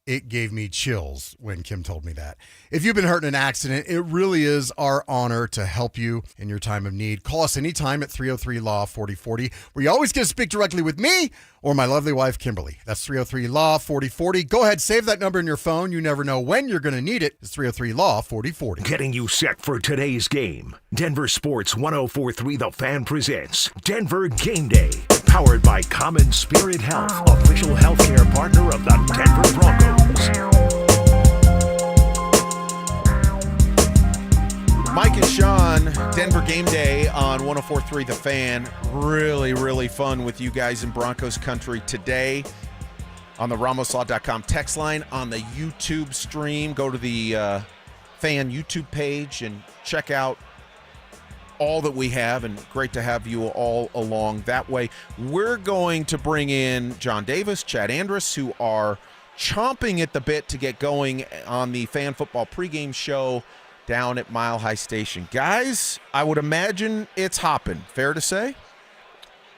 It gave me chills when Kim told me that. If you've been hurt in an accident, it really is our honor to help you in your time of need. Call us anytime at 303-LAW 4040, where you always get to speak directly with me or my lovely wife, Kimberly. That's 303-LAW 4040. Go ahead, save that number in your phone. You never know when you're going to need it. It's 303-LAW 4040. Getting you set for today's game. Denver Sports 104.3 The Fan presents Denver Gameday. Powered by CommonSpirit Health, official healthcare partner of the Denver Broncos. Mike and Sean, Denver Gameday on 104.3 The Fan. Really, really fun with you guys in Broncos country today on the RamosLaw.com text line, on the YouTube stream. Go to the Fan YouTube page and check out all that we have, and great to have you all along that way. We're going to bring in John Davis, Chad Andrus, who are chomping at the bit to get going on the Fan Football pregame show down at Mile High Station. Guys, I would imagine it's hopping. Fair to say?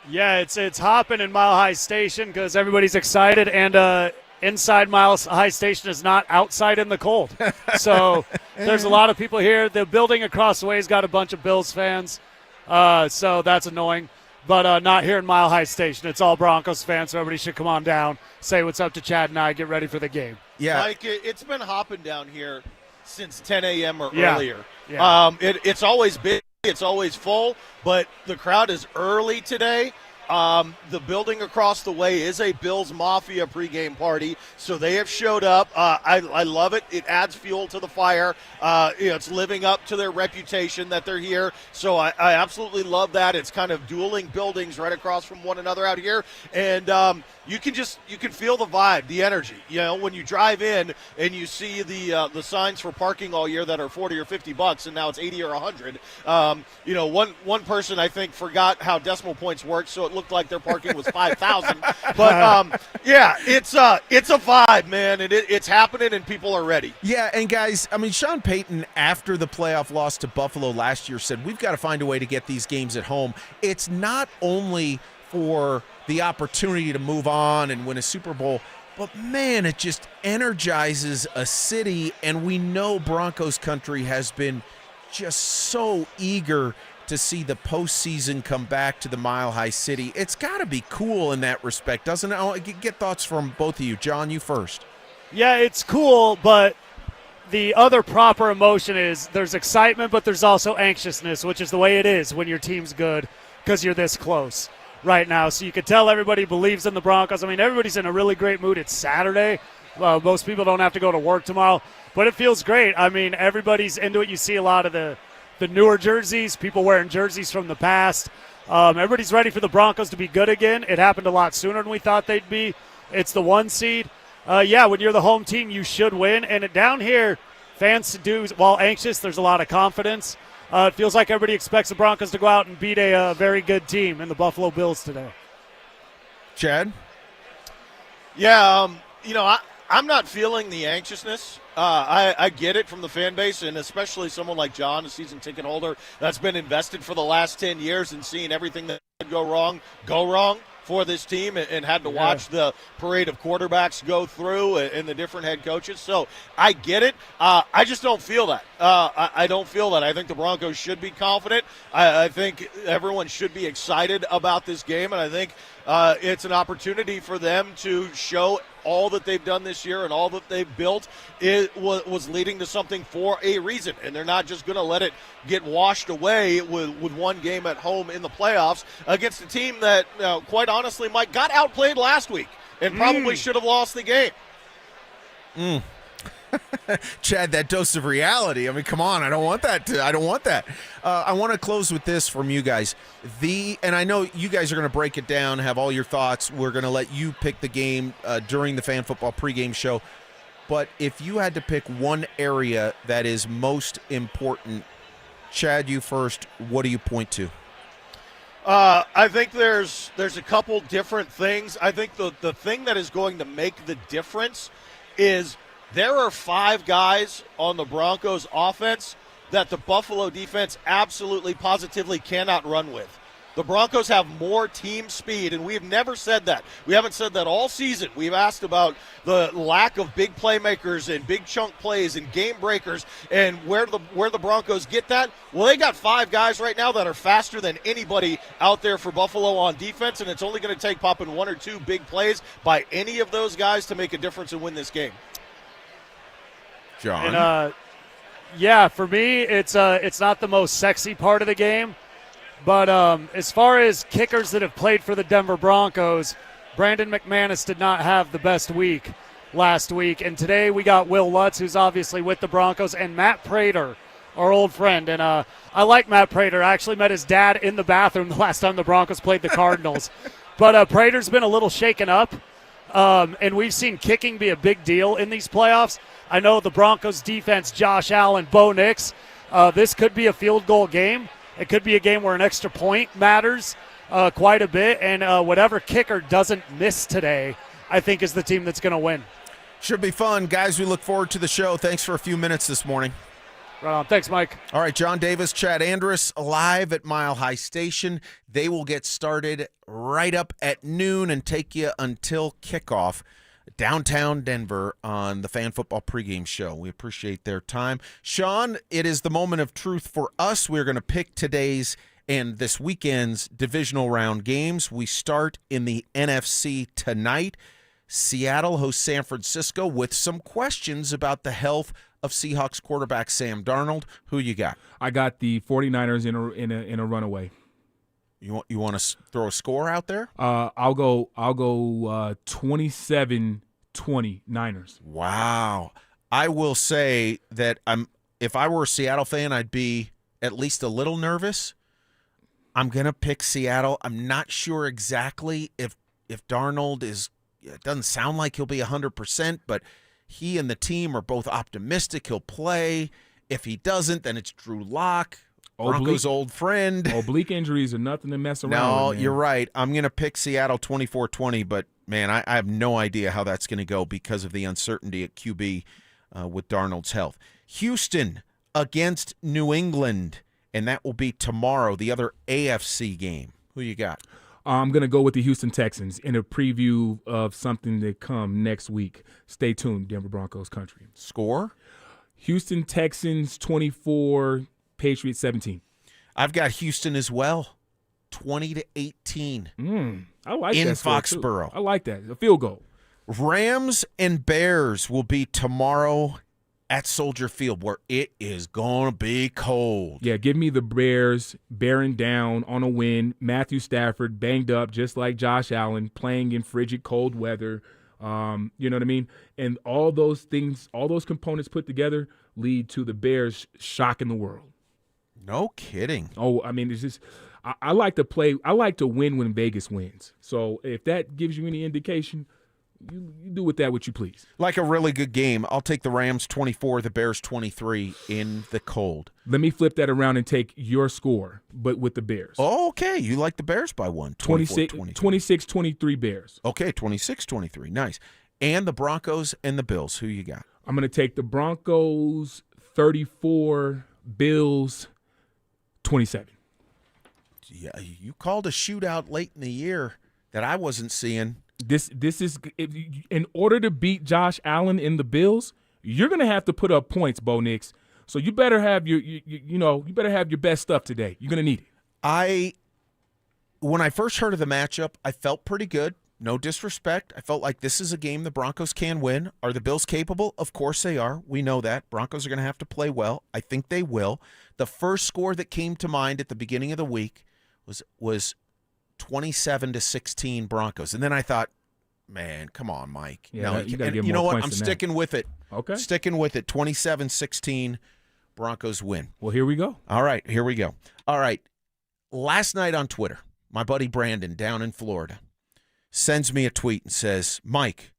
Yeah, it's hopping in Mile High Station because everybody's excited, and inside Mile High Station is not outside in the cold. So there's a lot of people here. The building across the way has got a bunch of Bills fans, so that's annoying. But not here in Mile High Station. It's all Broncos fans, so everybody should come on down, say what's up to Chad and I, get ready for the game. Yeah. Like, it's been hopping down here since 10 a.m. or Yeah. earlier. Yeah. It's always big. It's always full, but the crowd is early today. The building across the way is a Bills Mafia pregame party, so they have showed up. I love it. It adds fuel to the fire. It's living up to their reputation that they're here, so I absolutely love that. It's kind of dueling buildings right across from one another out here, and you can feel the vibe, the energy. You know, when you drive in and you see the signs for parking all year that are $40 or $50, and now it's $80 or $100. One person I think forgot how decimal points work, so it looked like their parking was 5,000. But it's a vibe, man, and it's happening, and people are ready. Yeah, and guys, I mean, Sean Payton, after the playoff loss to Buffalo last year, said we've got to find a way to get these games at home. It's not only for the opportunity to move on and win a Super Bowl, but man, it just energizes a city, and we know Broncos country has been just so eager to see the postseason come back to the Mile High City. It's got to be cool in that respect, doesn't it? I want to get thoughts from both of you. John, you first. Yeah, it's cool, but the other proper emotion is there's excitement, but there's also anxiousness, which is the way it is when your team's good because you're this close right now. So you can tell everybody believes in the Broncos. I mean, everybody's in a really great mood. It's Saturday. Most people don't have to go to work tomorrow, but it feels great. I mean, everybody's into it. You see a lot of the newer jerseys, people wearing jerseys from the past. Everybody's ready for the Broncos to be good again. It happened a lot sooner than we thought they'd be. It's the 1 seed. When you're the home team, you should win. And down here, fans do, while anxious, there's a lot of confidence. It feels like everybody expects the Broncos to go out and beat a very good team in the Buffalo Bills today. Chad? Yeah, I'm not feeling the anxiousness. I get it from the fan base, and especially someone like John, a season ticket holder that's been invested for the last 10 years and seeing everything that could go wrong for this team and had to watch the parade of quarterbacks go through and the different head coaches. So I get it. I just don't feel that. I don't feel that. I think the Broncos should be confident. I think everyone should be excited about this game, and I think it's an opportunity for them to show all that they've done this year and all that they've built was leading to something for a reason. And they're not just going to let it get washed away with one game at home in the playoffs against a team that, quite honestly, Mike, got outplayed last week and probably should have lost the game. Chad, that dose of reality. I mean, come on. I don't want that. I want to close with this from you guys. And I know you guys are going to break it down, have all your thoughts. We're going to let you pick the game during the Fan Football pregame show. But if you had to pick one area that is most important, Chad, you first, what do you point to? I think there's a couple different things. I think the thing that is going to make the difference is there are 5 guys on the Broncos offense that the Buffalo defense absolutely positively cannot run with. The Broncos have more team speed, and we've never said that. We haven't said that all season. We've asked about the lack of big playmakers and big chunk plays and game breakers and where the Broncos get that. Well, they got 5 guys right now that are faster than anybody out there for Buffalo on defense, and it's only going to take popping 1 or 2 big plays by any of those guys to make a difference and win this game. John? And, for me, it's not the most sexy part of the game. But as far as kickers that have played for the Denver Broncos, Brandon McManus did not have the best week last week. And today we got Will Lutz, who's obviously with the Broncos, and Matt Prater, our old friend. And I like Matt Prater. I actually met his dad in the bathroom the last time the Broncos played the Cardinals. But Prater's been a little shaken up. And we've seen kicking be a big deal in these playoffs. I know the Broncos defense, Josh Allen, Bo Nix, this could be a field goal game. It could be a game where an extra point matters quite a bit. And whatever kicker doesn't miss today, I think is the team that's going to win. Should be fun. Guys, we look forward to the show. Thanks for a few minutes this morning. Right on. Thanks, Mike. All right, John Davis, Chad Andrus, live at Mile High Station. They will get started right up at noon and take you until kickoff downtown Denver on the Fan Football pregame show. We appreciate their time. Sean, it is the moment of truth for us. We're going to pick today's and this weekend's divisional round games. We start in the NFC tonight. Seattle hosts San Francisco with some questions about the health of Seahawks quarterback Sam Darnold. Who you got? I got the 49ers in a runaway. You want to throw a score out there? I'll go 27-20 Niners. Wow. I will say that if I were a Seattle fan, I'd be at least a little nervous. I'm going to pick Seattle. I'm not sure exactly if Darnold is – it doesn't sound like he'll be 100%, but he and the team are both optimistic he'll play. If he doesn't, then it's Drew Lock, Broncos' old friend. Oblique injuries are nothing to mess around No, with, man. You're right. I'm going to pick Seattle 24-20, but, man, I have no idea how that's going to go because of the uncertainty at QB with Darnold's health. Houston against New England, and that will be tomorrow, the other AFC game. Who you got? I'm going to go with the Houston Texans in a preview of something to come next week. Stay tuned, Denver Broncos country. Score? Houston Texans 24, Patriots 17. I've got Houston as well, 20-18. I like in that score, Foxborough. Too. I like that. A field goal. Rams and Bears will be tomorrow at Soldier Field where it is going to be cold. Yeah, give me the Bears bearing down on a win. Matthew Stafford banged up just like Josh Allen, playing in frigid cold weather. You know what I mean? And all those things, all those components put together lead to the Bears shocking the world. No kidding. Oh, I mean, it's just I like to play. I like to win when Vegas wins. So if that gives you any indication, you do with that what you please. Like a really good game. I'll take the Rams 24, the Bears 23 in the cold. Let me flip that around and take your score, but with the Bears. Oh, okay. You like the Bears by one. 26-23 Bears. Okay, 26-23. Nice. And the Broncos and the Bills. Who you got? I'm going to take the Broncos 34, Bills 27. Yeah, you called a shootout late in the year that I wasn't seeing. This is in order to beat Josh Allen in the Bills, you're going to have to put up points, Bo Nix. So you better have you better have your best stuff today. You're going to need it. When I first heard of the matchup, I felt pretty good. No disrespect. I felt like this is a game the Broncos can win. Are the Bills capable? Of course they are. We know that. Broncos are going to have to play well. I think they will. The first score that came to mind at the beginning of the week was 27-16 Broncos. And then I thought, man, come on, Mike. Yeah, no, you got to get you more know what? points I'm than sticking with it. Okay. Sticking with it. 27-16 Broncos win. Well, here we go. All right, here we go. All right. Last night on Twitter, my buddy Brandon down in Florida sends me a tweet and says, Mike,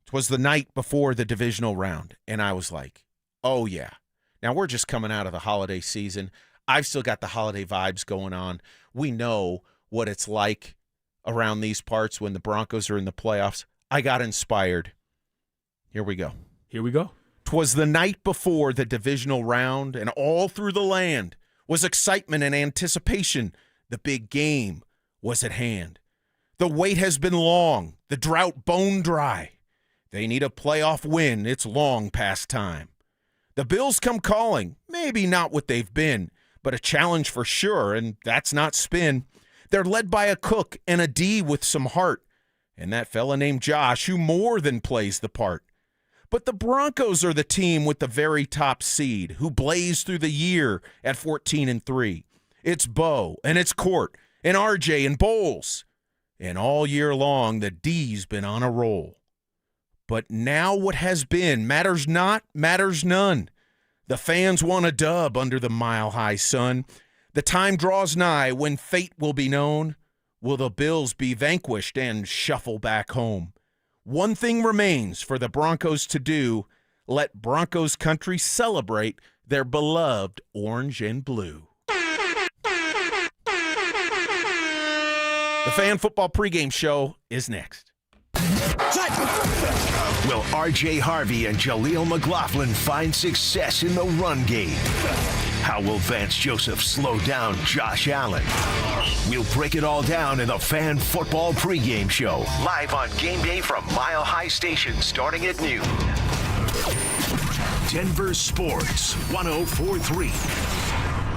'twas the night before the divisional round. And I was like, oh, yeah. Now, we're just coming out of the holiday season. I've still got the holiday vibes going on. We know what it's like around these parts when the Broncos are in the playoffs. I got inspired. Here we go. Here we go. 'Twas the night before the divisional round, and all through the land was excitement and anticipation. The big game was at hand. The wait has been long, the drought bone dry. They need a playoff win. It's long past time. The Bills come calling, maybe not what they've been, but a challenge for sure, and that's not spin. They're led by a Cook and a D with some heart, and that fella named Josh who more than plays the part. But the Broncos are the team with the very top seed who blaze through the year at 14-3. It's Bo, and it's Court, and RJ, and Bowles. And all year long, the D's been on a roll. But now what has been matters not, matters none. The fans want a dub under the mile-high sun. The time draws nigh when fate will be known. Will the Bills be vanquished and shuffle back home? One thing remains for the Broncos to do. Let Broncos country celebrate their beloved orange and blue. The Fan Football pregame show is next. Will R.J. Harvey and Jaleel McLaughlin find success in the run game? How will Vance Joseph slow down Josh Allen? We'll break it all down in the Fan Football pregame show, live on Game Day from Mile High Station, starting at noon. Denver Sports 104.3.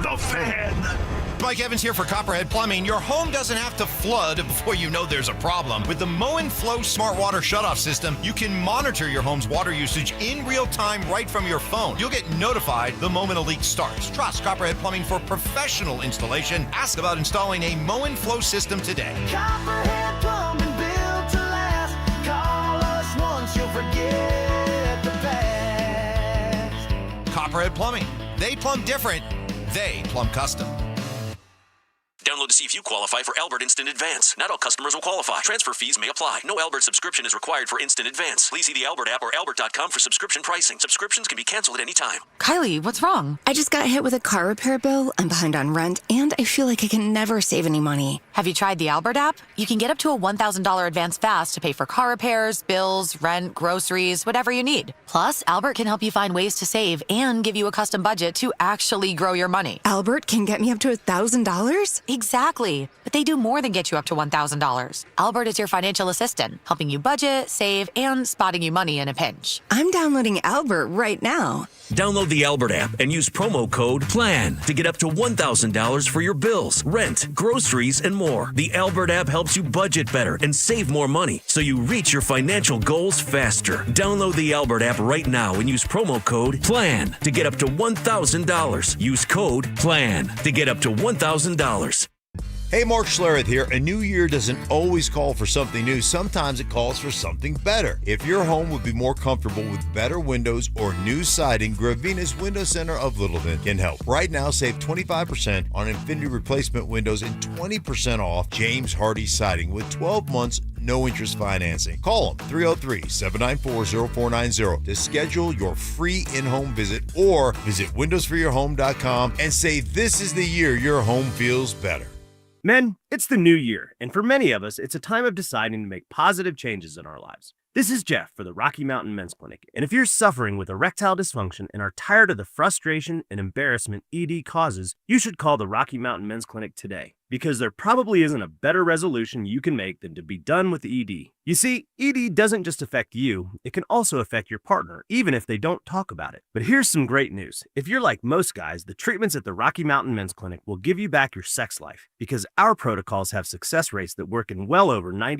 The Fan. Mike Evans here for Copperhead Plumbing. Your home doesn't have to flood before you know there's a problem. With the Mow and Flow Smart Water Shutoff System, you can monitor your home's water usage in real time right from your phone. You'll get notified the moment a leak starts. Trust Copperhead Plumbing for professional installation. Ask about installing a Mow and Flow system today. Copperhead Plumbing, built to last. Call us once, you'll forget the past. Copperhead Plumbing. They plumb different. They plumb custom. Download to see if you qualify for Albert Instant Advance. Not all customers will qualify. Transfer fees may apply. No Albert subscription is required for Instant Advance. Please see the Albert app or albert.com for subscription pricing. Subscriptions can be canceled at any time. Kylie, what's wrong? I just got hit with a car repair bill. I'm behind on rent, and I feel like I can never save any money. Have you tried the Albert app? You can get up to a $1,000 advance fast to pay for car repairs, bills, rent, groceries, whatever you need. Plus, Albert can help you find ways to save and give you a custom budget to actually grow your money. Albert can get me up to $1,000? Exactly. But they do more than get you up to $1,000. Albert is your financial assistant, helping you budget, save, and spotting you money in a pinch. I'm downloading Albert right now. Download the the Albert app and use promo code PLAN to get up to $1,000 for your bills, rent, groceries, and more. The Albert app helps you budget better and save more money so you reach your financial goals faster. Download the Albert app right now and use promo code PLAN to get up to $1,000. Use code PLAN to get up to $1,000. Hey, Mark Schlereth here. A new year doesn't always call for something new. Sometimes it calls for something better. If your home would be more comfortable with better windows or new siding, Gravina's Window Center of Littleton can help. Right now, save 25% on Infinity replacement windows and 20% off James Hardy siding with 12 months no interest financing. Call them 303-794-0490 to schedule your free in-home visit or visit windowsforyourhome.com and say this is the year your home feels better. Men, it's the new year, and for many of us, it's a time of deciding to make positive changes in our lives. This is Jeff for the Rocky Mountain Men's Clinic, and if you're suffering with erectile dysfunction and are tired of the frustration and embarrassment ED causes, you should call the Rocky Mountain Men's Clinic today, because there probably isn't a better resolution you can make than to be done with ED. You see, ED doesn't just affect you, it can also affect your partner, even if they don't talk about it. But here's some great news. If you're like most guys, the treatments at the Rocky Mountain Men's Clinic will give you back your sex life, because our protocols have success rates that work in well over 90